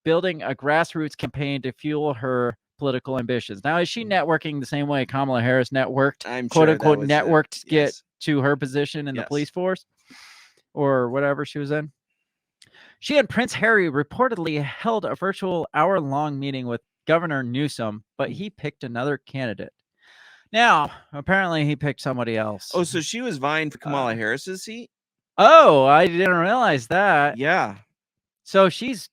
building a grassroots campaign to fuel her political ambitions. Now, is she networking the same way Kamala Harris networked, quote unquote, networked to get to her position in the police force or whatever she was in? She and Prince Harry reportedly held a virtual hour-long meeting with Governor Newsom, but he picked another candidate. Now, apparently he picked somebody else. Oh, so she was vying for Kamala Harris's seat? Oh, I didn't realize that. Yeah. So she's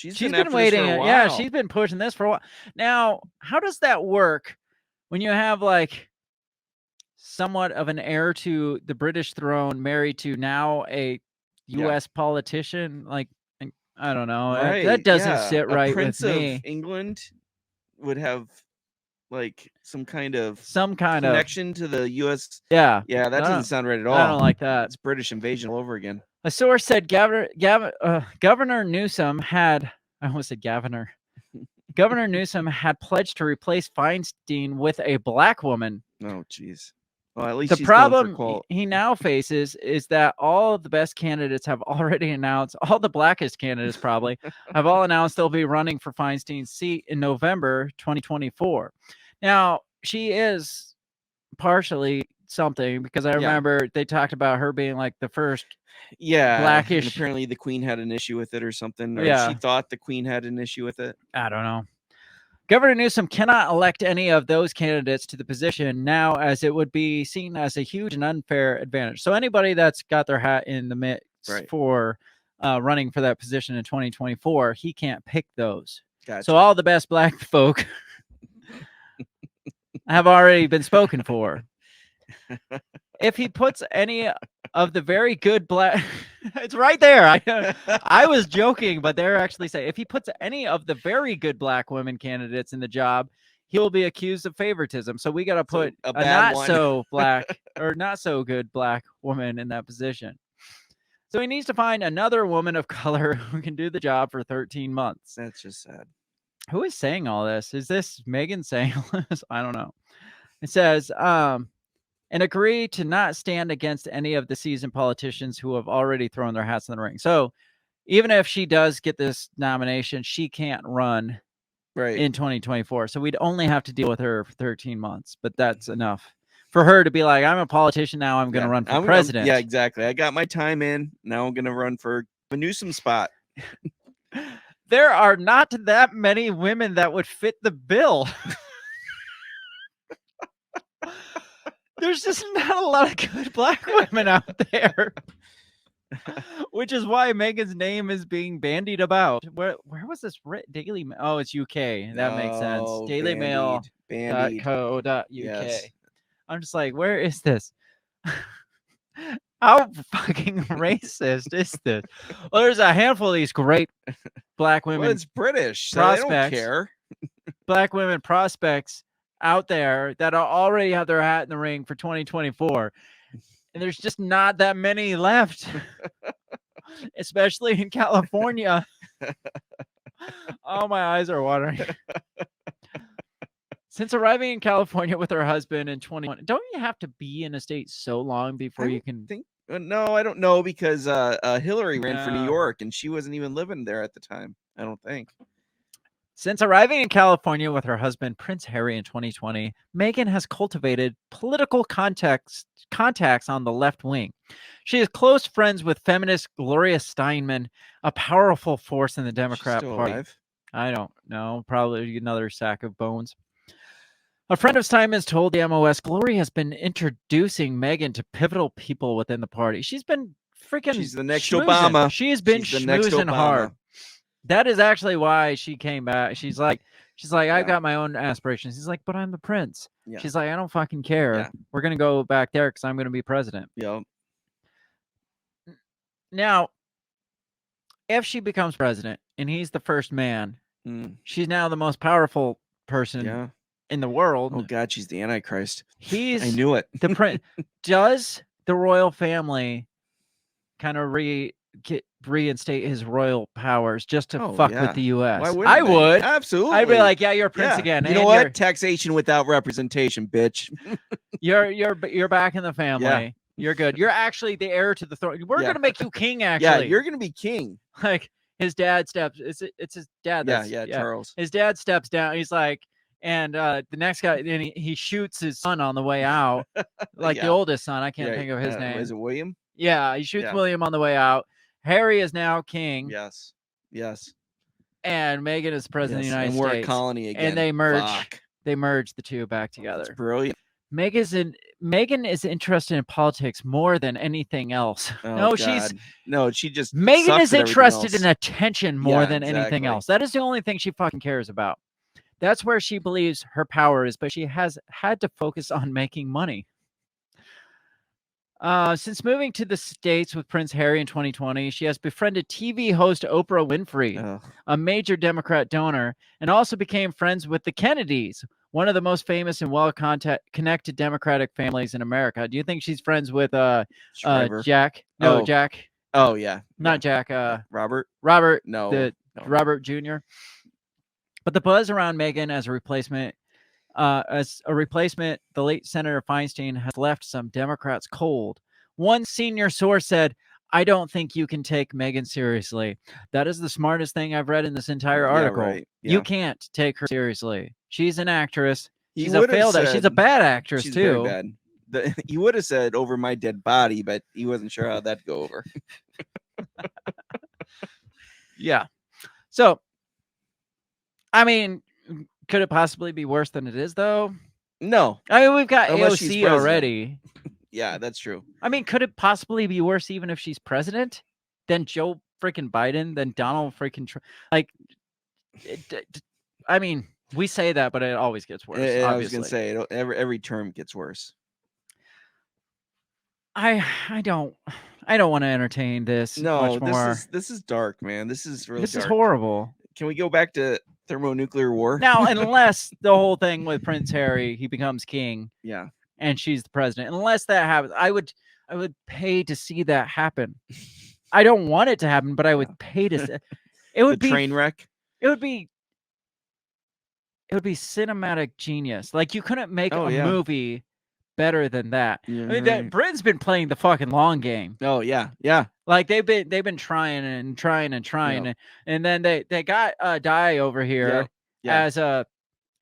been waiting. Yeah, she's been pushing this for a while. Now, how does that work when you have like somewhat of an heir to the British throne married to now a U.S. politician? Like, I don't know. Right. That doesn't sit right Prince with me. of England would have like some kind of connection connection to the U.S. Yeah. Yeah, that doesn't sound right at all. I don't like that. It's British invasion all over again. A source said Governor Newsom had, I almost said Governor. Governor Newsom had pledged to replace Feinstein with a black woman. Oh, jeez. Well, at least the problem he now faces is that all of the best candidates have already announced, all the blackest candidates probably, have all announced they'll be running for Feinstein's seat in November 2024. Now, she is partially something because I remember they talked about her being like the first blackish. And apparently the Queen had an issue with it or something. Or she thought the Queen had an issue with it. I don't know. Governor Newsom cannot elect any of those candidates to the position now, as it would be seen as a huge and unfair advantage. So anybody that's got their hat in the mix for running for that position in 2024, he can't pick those. Gotcha. So all the best black folk have already been spoken for. If he puts any of the very good black, it's right there. I was joking, but they're actually saying if he puts any of the very good black women candidates in the job, he'll be accused of favoritism. So we got to put a not so black or not so good black woman in that position. So he needs to find another woman of color who can do the job for 13 months. That's just sad. Who is saying all this? Is this Megan saying all this? I don't know. It says, and agree to not stand against any of the seasoned politicians who have already thrown their hats in the ring. So even if she does get this nomination, she can't run in 2024. So we'd only have to deal with her for 13 months, but that's enough for her to be like, I'm a politician now. I'm going to run for president. Yeah, exactly. I got my time in. Now I'm going to run for a Newsom spot. There are not that many women that would fit the bill. There's just not a lot of good black women out there, which is why Megan's name is being bandied about. Where was this Daily Mail? Oh, it's UK. That makes sense. DailyMail.co.uk. Yes. I'm just like, where is this? How fucking racist is this? Well, there's a handful of these great black women. Well, it's British, so they don't care. Black women prospects out there that already have their hat in the ring for 2024, and there's just not that many left, especially in California. Oh, my eyes are watering. Since arriving in California with her husband in 2020, don't you have to be in a state so long before you can think? No, I don't know, because Hillary ran for New York and she wasn't even living there at the time. I don't think. Since arriving in California with her husband, Prince Harry, in 2020, Meghan has cultivated political contacts on the left wing. She is close friends with feminist Gloria Steinem, a powerful force in the Democrat Party. Alive? I don't know. Probably another sack of bones. A friend of Simon's told the MOS Glory has been introducing Meghan to pivotal people within the party. She's been freaking She's the next schmoozing. Obama. She has been She's the next schmoozing Obama. hard. That is actually why she came back. She's like, Yeah. I've got my own aspirations. He's like, but I'm the prince. Yeah. She's like, I don't fucking care. Yeah. We're gonna go back there because I'm gonna be president. Yep. Now, if she becomes president and he's the first man, she's now the most powerful person in the world. Oh God, she's the Antichrist. He's I knew it. the prince. Does the royal family kind of reinstate his royal powers just to fuck with the U.S.? Why wouldn't I they? would. Absolutely. I'd be like, yeah, you're a prince Yeah. again. You know and what? Taxation without representation, bitch. You're back in the family. Yeah. You're good. You're actually the heir to the throne. We're Yeah. gonna make you king. Actually, Yeah, you're gonna be king. like his dad steps. It's his dad. Yeah, Charles. His dad steps down. He's like, and the next guy, and he shoots his son on the way out, like the oldest son. I can't think of his name. Is it William? Yeah, he shoots William on the way out. Harry is now king. Yes. Yes. And Meghan is president of the United and we're States. a colony again. And they merge. Fuck. They merge the two back together. That's brilliant. Meghan is interested in politics more than anything else. Oh, she just Meghan sucks is at everything interested else. in attention more than anything exactly. else. That is the only thing she fucking cares about. That's where she believes her power is, but she has had to focus on making money. Since moving to the States with Prince Harry in 2020, she has befriended TV host Oprah Winfrey, a major Democrat donor, and also became friends with the Kennedys, one of the most famous and well-connected Democratic families in America. Do you think she's friends with Jack? No, Jack. Oh, yeah. Not Jack. Robert? Robert. No. Robert Jr. But the buzz around Meghan as a replacement, the late Senator Feinstein has left some Democrats cold. One senior source said, I don't think you can take Meghan seriously. That is the smartest thing I've read in this entire article. Right. Yeah. You can't take her seriously. She's an actress. She's She's a bad actress, she's too. Very bad. He would have said over my dead body, but he wasn't sure how that'd go over. Yeah. So, I mean, could it possibly be worse than it is, though? No. I mean, we've got Unless she's AOC already. Yeah, that's true. I mean, could it possibly be worse even if she's president than Joe freaking Biden, than Donald freaking Trump? Like, I mean, we say that, but it always gets worse. I was going to say, every term gets worse. I don't want to entertain this. No, much more. this is dark, man. This is really this dark. is horrible. Can we go back to thermonuclear war? Now, unless the whole thing with Prince Harry, he becomes king. Yeah. And she's the president. Unless that happens, I would pay to see that happen. I don't want it to happen, but I would pay to see it. Would be train wreck. It would be cinematic genius. Like, you couldn't make a movie better than that. Yeah, I mean, Britain's been playing the fucking long game. Oh yeah, yeah. Like they've been trying and trying and trying, and then they got Di over here as an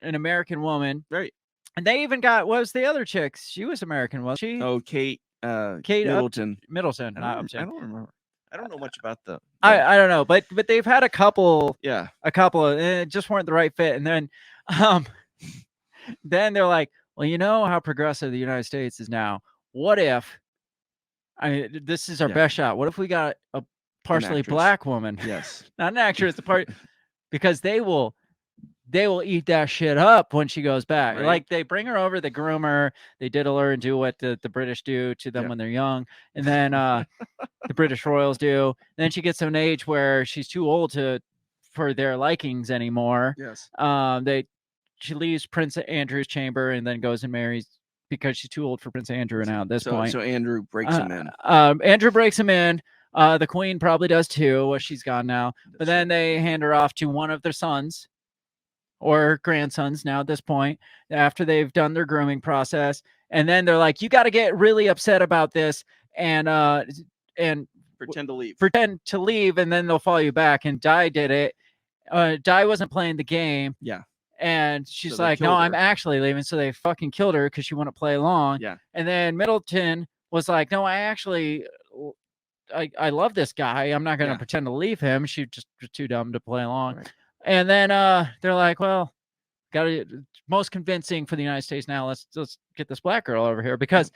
American woman, right? And they even got, what was the other chick? She was American, wasn't she? Oh, Kate Middleton. I don't remember. I don't know much about the. I don't know, but they've had a couple. Yeah. A couple of, and it just weren't the right fit, and then they're like, well, you know how progressive the United States is now. What if? I mean, this is our best shot. What if we got a partially black woman? Yes. Not an actress, because they will eat that shit up when she goes back. Right. Like, they bring her over, they groom her, they diddle her and do what the British do to them when they're young. And then the British royals do. And then she gets to an age where she's too old for their likings anymore. Yes. She leaves Prince Andrew's chamber and then goes and marries, because she's too old for Prince Andrew now at this point. So Andrew breaks him in. Andrew breaks him in. The Queen probably does too. Well, she's gone now. But then they hand her off to one of their sons or grandsons now at this point, after they've done their grooming process. And then they're like, you got to get really upset about this and pretend to leave. And then they'll follow you back. And Di did it. Di wasn't playing the game. Yeah. And she's like, no, I'm actually leaving. So they fucking killed her because she wouldn't play along. Yeah. And then Middleton was like, no, I love this guy. I'm not going to pretend to leave him. She just was too dumb to play along. Right. And then they're like, well, got to most convincing for the United States now. Let's get this black girl over here because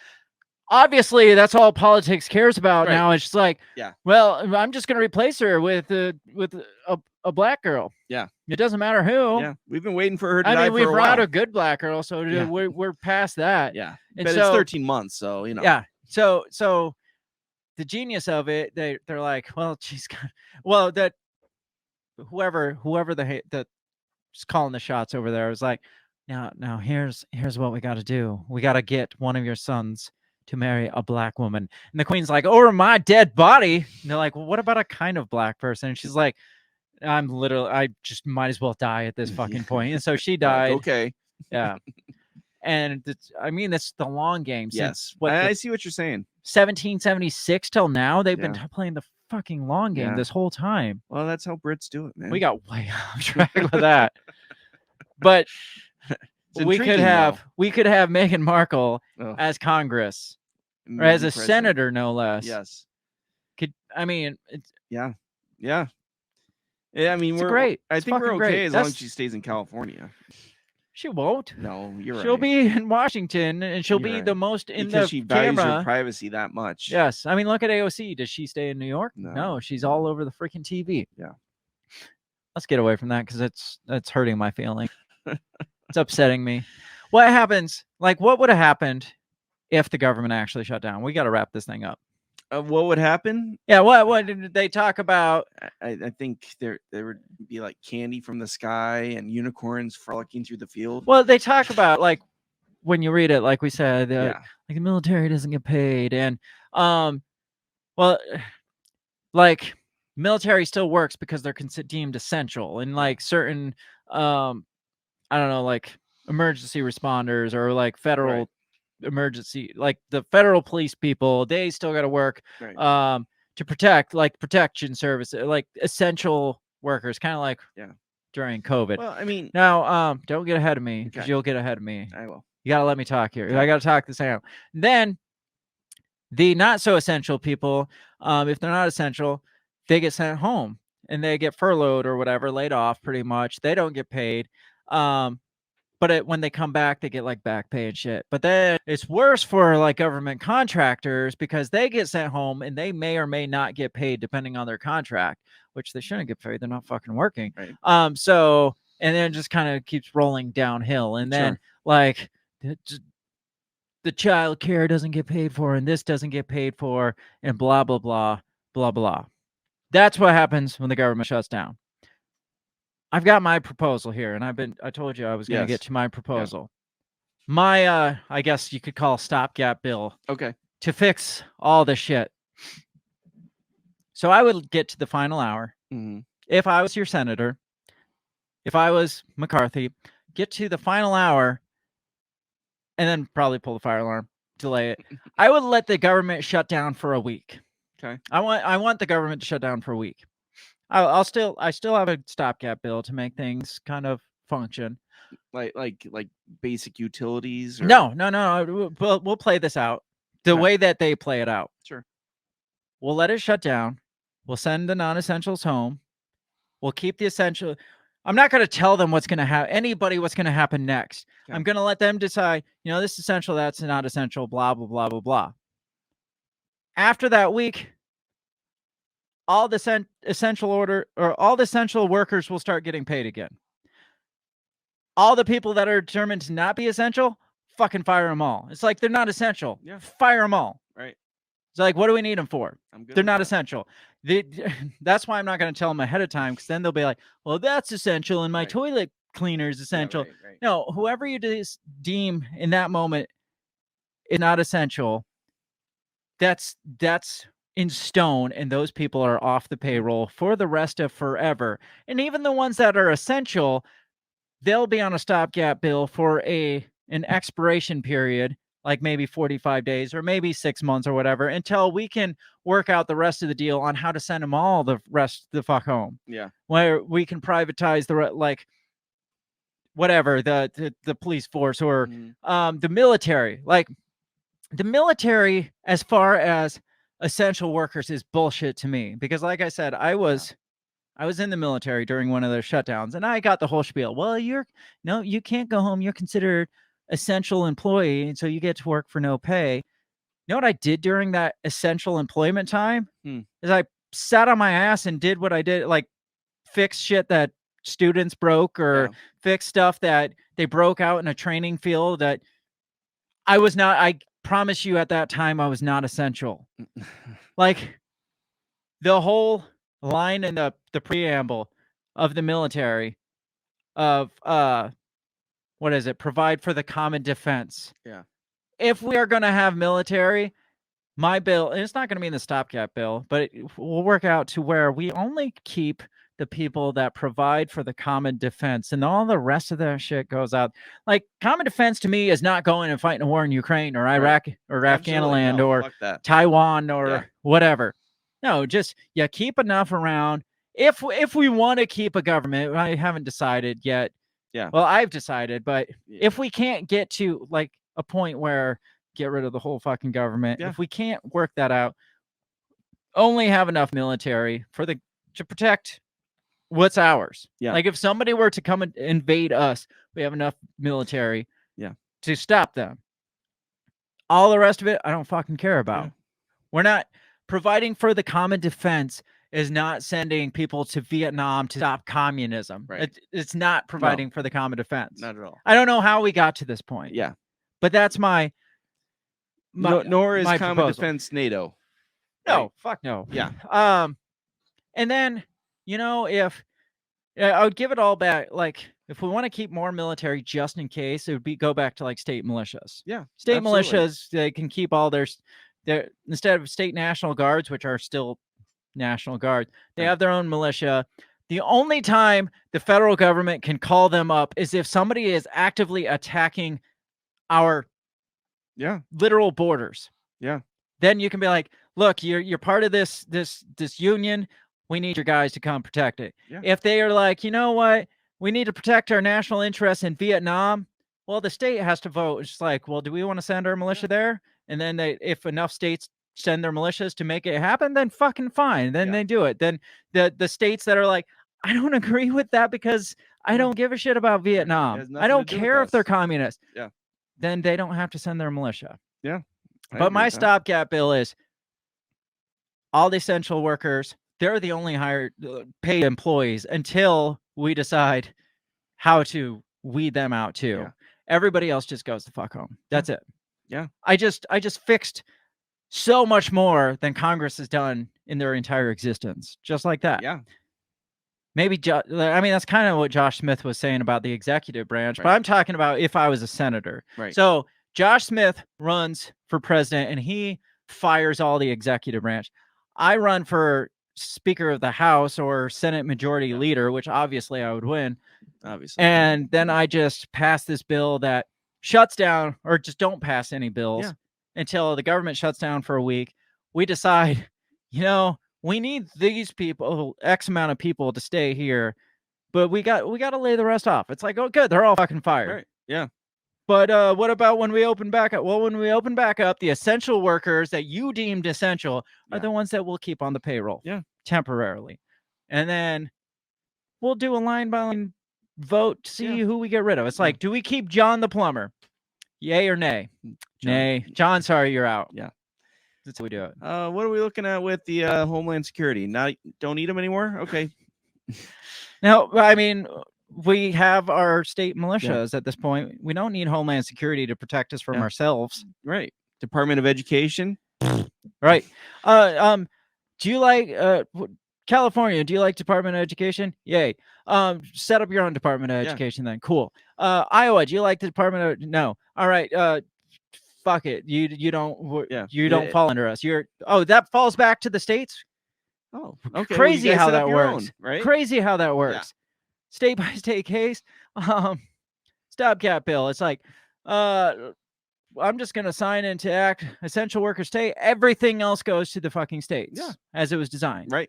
obviously that's all politics cares about now. It's just like, well, I'm just going to replace her with a black girl. Yeah. It doesn't matter who. Yeah. We've been waiting for her to die I mean, for we've a run while. out of good black girls, so we're past that. Yeah. And but so, it's 13 months, so, you know. Yeah. So the genius of it, they're like, well, she's got, well, that whoever that's calling the shots over there was like, now here's what we got to do. We got to get one of your sons to marry a black woman. And the queen's like, over my dead body. And they're like, well, what about a kind of black person? And she's like, I just might as well die at this fucking point. And so she died. Okay. Yeah. And I mean, that's the long game. Yes. Since I see what you're saying. 1776 till now, they've been playing the fucking long game this whole time. Well, that's how Brits do it, man. We got way off track with that. But we could have Meghan Markle as Congress or as a senator, no less. Yes. I mean, it's yeah. I mean, we're great. I think we're okay great. as long as she stays in California. She won't. No, you're right. She'll be in Washington, and she'll be the most in because the she values camera. her privacy that much. Yes, I mean, look at AOC. Does she stay in New York? No, she's all over the freaking TV. Yeah. Let's get away from that because it's hurting my feelings. It's upsetting me. What happens? Like, what would have happened if the government actually shut down? We got to wrap this thing up. What would happen? Yeah, what did they talk about? I think there would be like candy from the sky and unicorns frolicking through the field. Well, they talk about, like, when you read it, like we said, like the military doesn't get paid, and well, like military still works because they're deemed essential, and like certain I don't know, like emergency responders or like federal emergency, like the federal police people, they still got to work to protect, like protection services, like essential workers, kind of like during COVID. Well, I mean, now don't get ahead of me because you'll get ahead of me. I will. You got to let me talk here. I got to talk this out. Then the not so essential people, if they're not essential, they get sent home and they get furloughed or whatever, laid off pretty much. They don't get paid. But when they come back, they get like back pay and shit. But then it's worse for like government contractors because they get sent home and they may or may not get paid depending on their contract, which they shouldn't get paid. They're not fucking working. Right. So, and then it just kind of keeps rolling downhill. And then like the child care doesn't get paid for and this doesn't get paid for and blah, blah, blah, blah, blah. That's what happens when the government shuts down. I've got my proposal here, and I told you I was going to get to my proposal. Yeah. My, I guess you could call stopgap bill. Okay. To fix all this shit. So I would get to the final hour. Mm-hmm. If I was your senator, if I was McCarthy, get to the final hour and then probably pull the fire alarm, delay it. I would let the government shut down for a week. Okay. I want the government to shut down for a week. I still have a stopgap bill to make things kind of function, like basic utilities. Or... No. We'll play this out the way that they play it out. Sure. We'll let it shut down. We'll send the non-essentials home. We'll keep the essential. I'm not going to tell them what's going to happen. Anybody what's going to happen next. Okay. I'm going to let them decide. You know, this is essential. That's not essential. Blah blah blah blah blah. After that week. All the essential workers will start getting paid again. All the people that are determined to not be essential, fucking fire them all. It's like they're not essential. Yeah. Fire them all. Right. It's like, what do we need them for? They're not that. Essential. That's why I'm not going to tell them ahead of time because then they'll be like, well, that's essential and my toilet cleaner is essential. Yeah, right. No, whoever you deem in that moment is not essential. That's in stone, and those people are off the payroll for the rest of forever. And even the ones that are essential, they'll be on a stopgap bill for an expiration period, like maybe 45 days or maybe 6 months or whatever, until we can work out the rest of the deal on how to send them all the rest the fuck home. Yeah. Where we can privatize the police force or the military. Like the military, as far as essential workers, is bullshit to me because, like I said, I was I was in the military during one of those shutdowns, and I got the whole spiel. Well, you can't go home. You're considered essential employee, and so you get to work for no pay. You know what I did during that essential employment time? Is I sat on my ass and did what I did, like fix shit that students broke or fix stuff that they broke out in a training field that I was not. I promise you, at that time, I was not essential. Like the whole line in the preamble of the military of what is it? Provide for the common defense. Yeah. If we are going to have military, my bill, and it's not going to be in the stopgap bill, but it will work out to where we only keep the people that provide for the common defense, and all the rest of that shit goes out. Like common defense to me is not going and fighting a war in Ukraine or Iraq or Afghanistan or Taiwan or whatever. No, just keep enough around. If we want to keep a government, I haven't decided yet. Yeah. Well, I've decided, but if we can't get to like a point where get rid of the whole fucking government, if we can't work that out, only have enough military to protect what's ours. Yeah. Like if somebody were to come and invade us, we have enough military to stop them. All the rest of it, I don't fucking care about. Yeah. We're not providing for the common defense is not sending people to Vietnam to stop communism. Right. It's not providing for the common defense. Not at all. I don't know how we got to this point. Yeah. But that's my nor is my common proposal. defense NATO. No, Right? fuck no. Yeah. And then, if I would give it all back, like if we want to keep more military just in case, it would go back to like state militias. Yeah. State absolutely. militias, they can keep all their instead of state national guards, which are still national guard, they have their own militia. The only time the federal government can call them up is if somebody is actively attacking our literal borders. Yeah. Then you can be like, look, you're part of this union. We need your guys to come protect it. Yeah. If they are like, you know what, we need to protect our national interests in Vietnam, well, the state has to vote. It's just like, well, do we want to send our militia there? And then if enough states send their militias to make it happen, then fucking fine. Then they do it. Then the states that are like, I don't agree with that because I don't give a shit about Vietnam. I don't care if they're communist. Yeah. Then they don't have to send their militia. Yeah. But my stopgap bill is all the essential workers, they're the only paid employees until we decide how to weed them out too. Yeah. Everybody else just goes the fuck home. That's it. Yeah. I just fixed so much more than Congress has done in their entire existence. Just like that. Yeah. Maybe, that's kind of what Josh Smith was saying about the executive branch, but I'm talking about if I was a senator. Right. So Josh Smith runs for president and he fires all the executive branch. I run for Speaker of the House or Senate Majority Leader, which obviously I would win. Obviously. And then I just pass this bill that shuts down, or just don't pass any bills until the government shuts down for a week. We decide, we need these people, X amount of people to stay here, but we got to lay the rest off. It's like, oh, good, they're all fucking fired. Right. Yeah. But what about when we open back up? Well, when we open back up, the essential workers that you deemed essential are the ones that we'll keep on the payroll temporarily. And then we'll do a line by line vote to see who we get rid of. It's like, do we keep John the plumber? Yay or nay? Nay. John, sorry, you're out. Yeah. That's how we do it. What are we looking at with the Homeland Security? Now, don't need them anymore? Okay. Now, we have our state militias at this point. We don't need Homeland Security to protect us from ourselves. Right. Department of Education. Right. Do you like California? Do you like Department of Education? Yay. Set up your own Department of Education then. Cool. Iowa, do you like the Department of No. All right. Fuck it. You don't fall under us. That falls back to the states? Oh, okay. Crazy how that works. Own, right? Crazy how that works. State by state case. Stopgap bill. It's like, I'm just going to sign into act essential worker state. Everything else goes to the fucking states as it was designed. Right.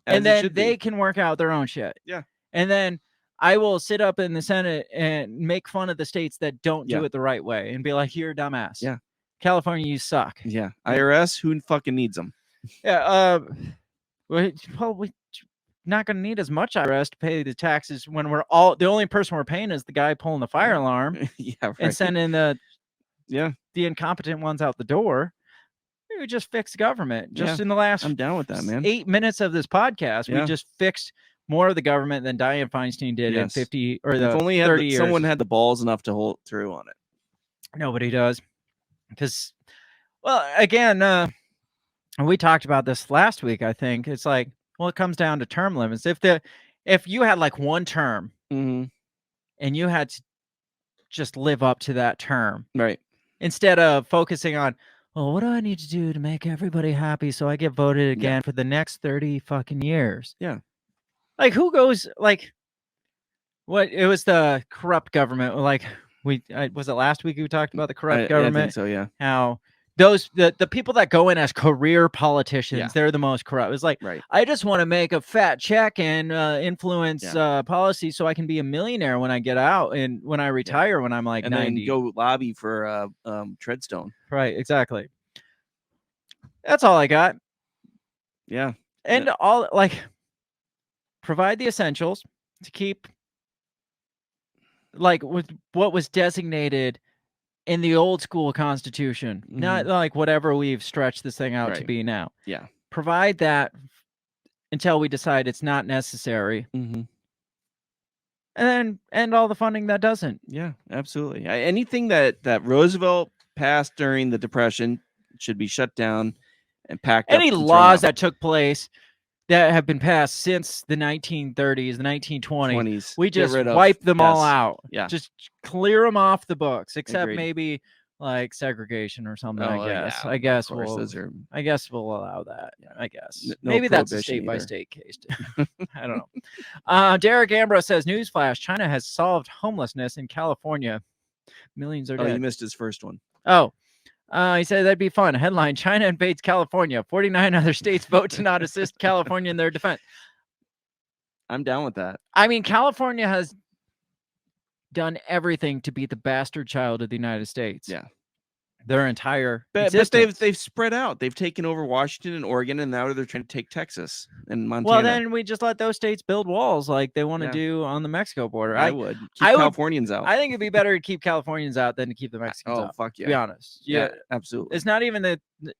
And then they can work out their own shit. Yeah. And then I will sit up in the Senate and make fun of the states that don't do it the right way and be like, you're a dumbass. Yeah. California, you suck. Yeah. IRS, who fucking needs them? Yeah. not going to need as much IRS to pay the taxes when we're all the only person we're paying is the guy pulling the fire alarm Yeah, right. and sending the Yeah. the incompetent ones out the door. We just fixed government. Just Yeah, in the last I'm down with that, man. 8 minutes of this podcast, Yeah. we just fixed more of the government than Dianne Feinstein did in Yes. 50 or If the only 30 years. someone had the balls enough to hold through on it. Nobody does. Because, well, again, we talked about this last week, I think. It's like, well, it comes down to term limits. If you had like one term Mhm. and you had to just live up to that term, Right. instead of focusing on, well, what do I need to do to make everybody happy so I get voted again for the next 30 fucking years? Yeah. Like, who goes, like, what? It was the corrupt government. Like, was it last week we talked about the corrupt government? I think so, yeah. How the people that go in as career politicians, they're the most corrupt. It's like, I just want to make a fat check and influence policy so I can be a millionaire when I get out and when I retire when I'm like and 90. then go lobby for Treadstone. Right, exactly. That's all I got. Yeah. And all, like, provide the essentials to keep, like, with what was designated in the old school constitution, not like whatever we've stretched this thing out to be now. Yeah. Provide that until we decide it's not necessary. Mm-hmm. And then end all the funding that doesn't. Yeah, absolutely. Anything that Roosevelt passed during the Depression should be shut down and packed Any up. Any laws that took place that have been passed since the 1930s, the 1920s, we just wipe them all out. Yeah. Just clear them off the books, except maybe like segregation or something, I guess. Yeah, I guess we'll allow that. I guess. No Maybe that's a state-by-state case. I don't know. Derek Ambrose says, newsflash, China has solved homelessness in California. Millions are dead. Oh, you missed his first one. Oh. He said that'd be fun. Headline, China invades California. 49 other states vote to not assist California in their defense. I'm down with that. I mean, California has done everything to be the bastard child of the United States. Yeah. Their entire but they've spread out. They've taken over Washington and Oregon, and now they're trying to take Texas and Montana. Well, then we just let those states build walls like they want to do on the Mexico border. I would keep Californians out. I think it'd be better to keep Californians out than to keep the Mexicans out. Oh, fuck yeah. To be honest. Yeah, absolutely. It's not even it's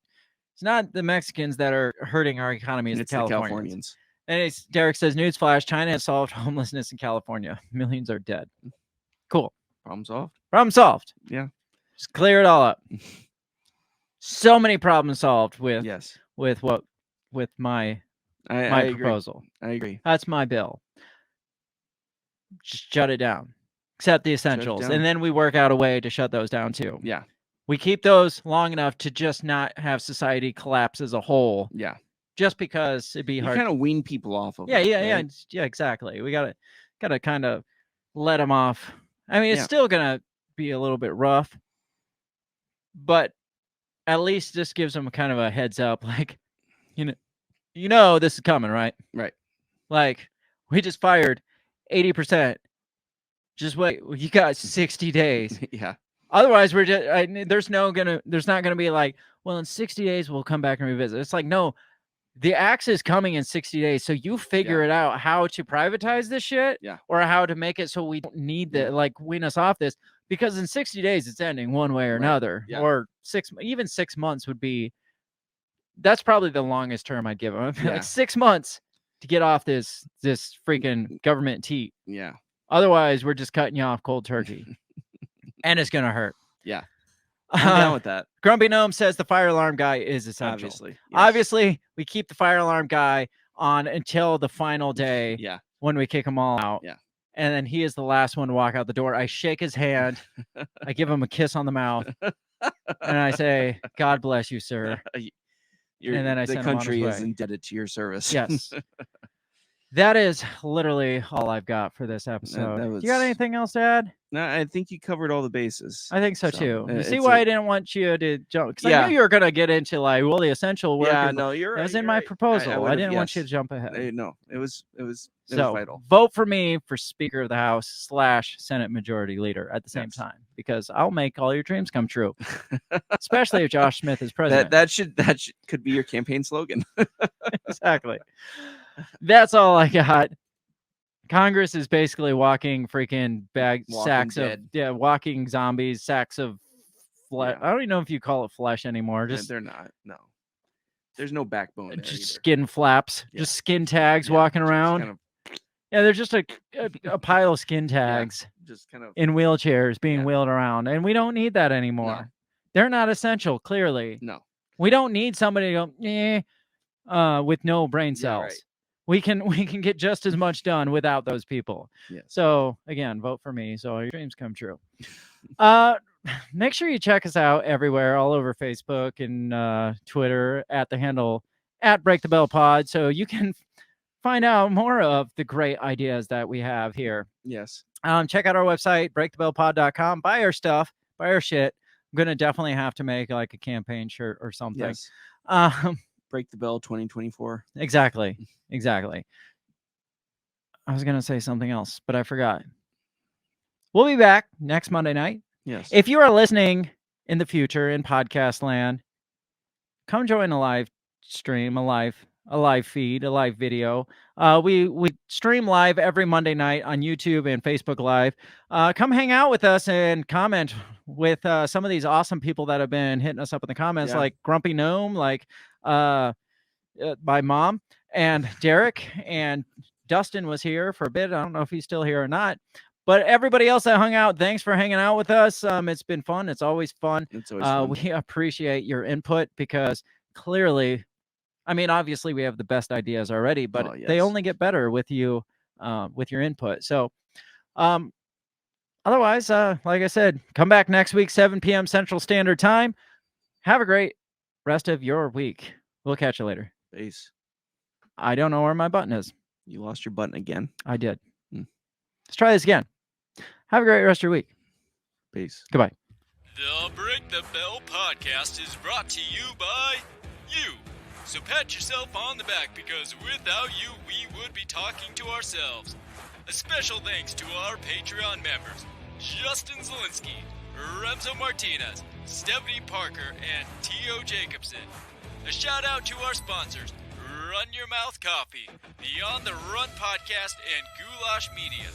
not the Mexicans that are hurting our economy. It's the Californians. And Derek says, newsflash, China has solved homelessness in California. Millions are dead. Cool. Problem solved. Problem solved. Yeah. Just clear it all up. So many problems solved with my proposal. I agree. That's my bill. Just shut it down. Except the essentials. And then we work out a way to shut those down too. Yeah. We keep those long enough to just not have society collapse as a whole. Yeah. Just because it'd be hard. You kind of wean people off of it. Yeah, exactly. We gotta kind of let them off. I mean, it's still gonna be a little bit rough, but at least this gives them kind of a heads up, like, you know, this is coming, right? Right. Like, we just fired 80%. Just wait. You got 60 days. Yeah. Otherwise, we're just there's not gonna be like, well, in 60 days we'll come back and revisit. It's like, no, the axe is coming in 60 days. So you figure it out how to privatize this shit, or how to make it so we don't need to like wean us off this. Because in 60 days, it's ending one way or another, or 6 months would be. That's probably the longest term I'd give them. Like 6 months to get off this freaking government teat. Yeah. Otherwise, we're just cutting you off cold turkey, and it's gonna hurt. Yeah. I'm down with that. Grumpy Gnome says the fire alarm guy is essential. Obviously, yes. Obviously, we keep the fire alarm guy on until the final day. Yeah. When we kick them all out. Yeah. And then he is the last one to walk out the door. I shake his hand. I give him a kiss on the mouth. And I say, God bless you, sir. And then I send him on his country way. is indebted to your service. Yes. That is literally all I've got for this episode. You got anything else to add? No, I think you covered all the bases. I think so too. You see why I didn't want you to jump? Because I knew you were going to get into like, well, the essential work. Yeah, no, you're right. That was in my proposal. I didn't want you to jump ahead. No, it was so vital. Vote for me for Speaker of the House / Senate Majority Leader at the same time, because I'll make all your dreams come true. Especially if Josh Smith is president. That could be your campaign slogan. Exactly. that's all I got. Congress is basically walking freaking sacks dead. of walking zombies, sacks of flesh. Yeah. I don't even know if you call it flesh anymore. Just They're not. No, there's no backbone there just either. skin flaps, Yeah. just skin tags Yeah, walking just around. kind of- Yeah, they're just a pile of skin tags just kind of in wheelchairs being Yeah. wheeled around, and we don't need that anymore. No. They're not essential. Clearly, no. we don't need somebody to go with no brain Yeah, cells. right. We can get just as much done without those people. Yes. So again, vote for me so all your dreams come true. Make sure you check us out everywhere, all over Facebook and Twitter at the handle at Break the Bell Pod, so you can find out more of the great ideas that we have here. Yes. Check out our website, breakthebellpod.com. Buy our stuff, buy our shit. I'm gonna definitely have to make like a campaign shirt or something. Yes. Break the Bell 2024. Exactly. I was gonna say something else, but I forgot. We'll be back next Monday night. Yes. If you are listening in the future in podcast land, come join a live stream, a live feed, a live video. We stream live every Monday night on YouTube and Facebook Live. Come hang out with us and comment with some of these awesome people that have been hitting us up in the comments, Yeah. like Grumpy Gnome, like my mom, and Derek, and Dustin was here for a bit. I don't know if he's still here or not. But everybody else that hung out, thanks for hanging out with us. It's been fun. It's always fun. It's always fun. We appreciate your input because clearly, I mean, obviously we have the best ideas already, but they yes. only get better with you, with your input. So, otherwise, like I said, come back next week, 7 p.m. Central Standard Time. Have a great rest of your week. We'll catch you later. Peace. I don't know where my button is. You lost your button again. I did. Let's try this again. Have a great rest of your week. Peace. Goodbye. The Break the Bell podcast is brought to you by you. So pat yourself on the back because without you, we would be talking to ourselves. A special thanks to our Patreon members, Justin Zielinski, Remzo Martinez, Stephanie Parker, and T.O. Jacobson. A shout out to our sponsors, Run Your Mouth Coffee, Beyond the Run Podcast, and Goulash Media.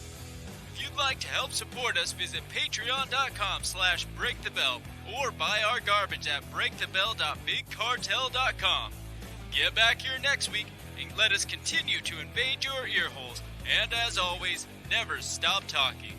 If you'd like to help support us, visit patreon.com/breakthebell or buy our garbage at breakthebell.bigcartel.com. Get back here next week and let us continue to invade your ear holes. And as always, never stop talking.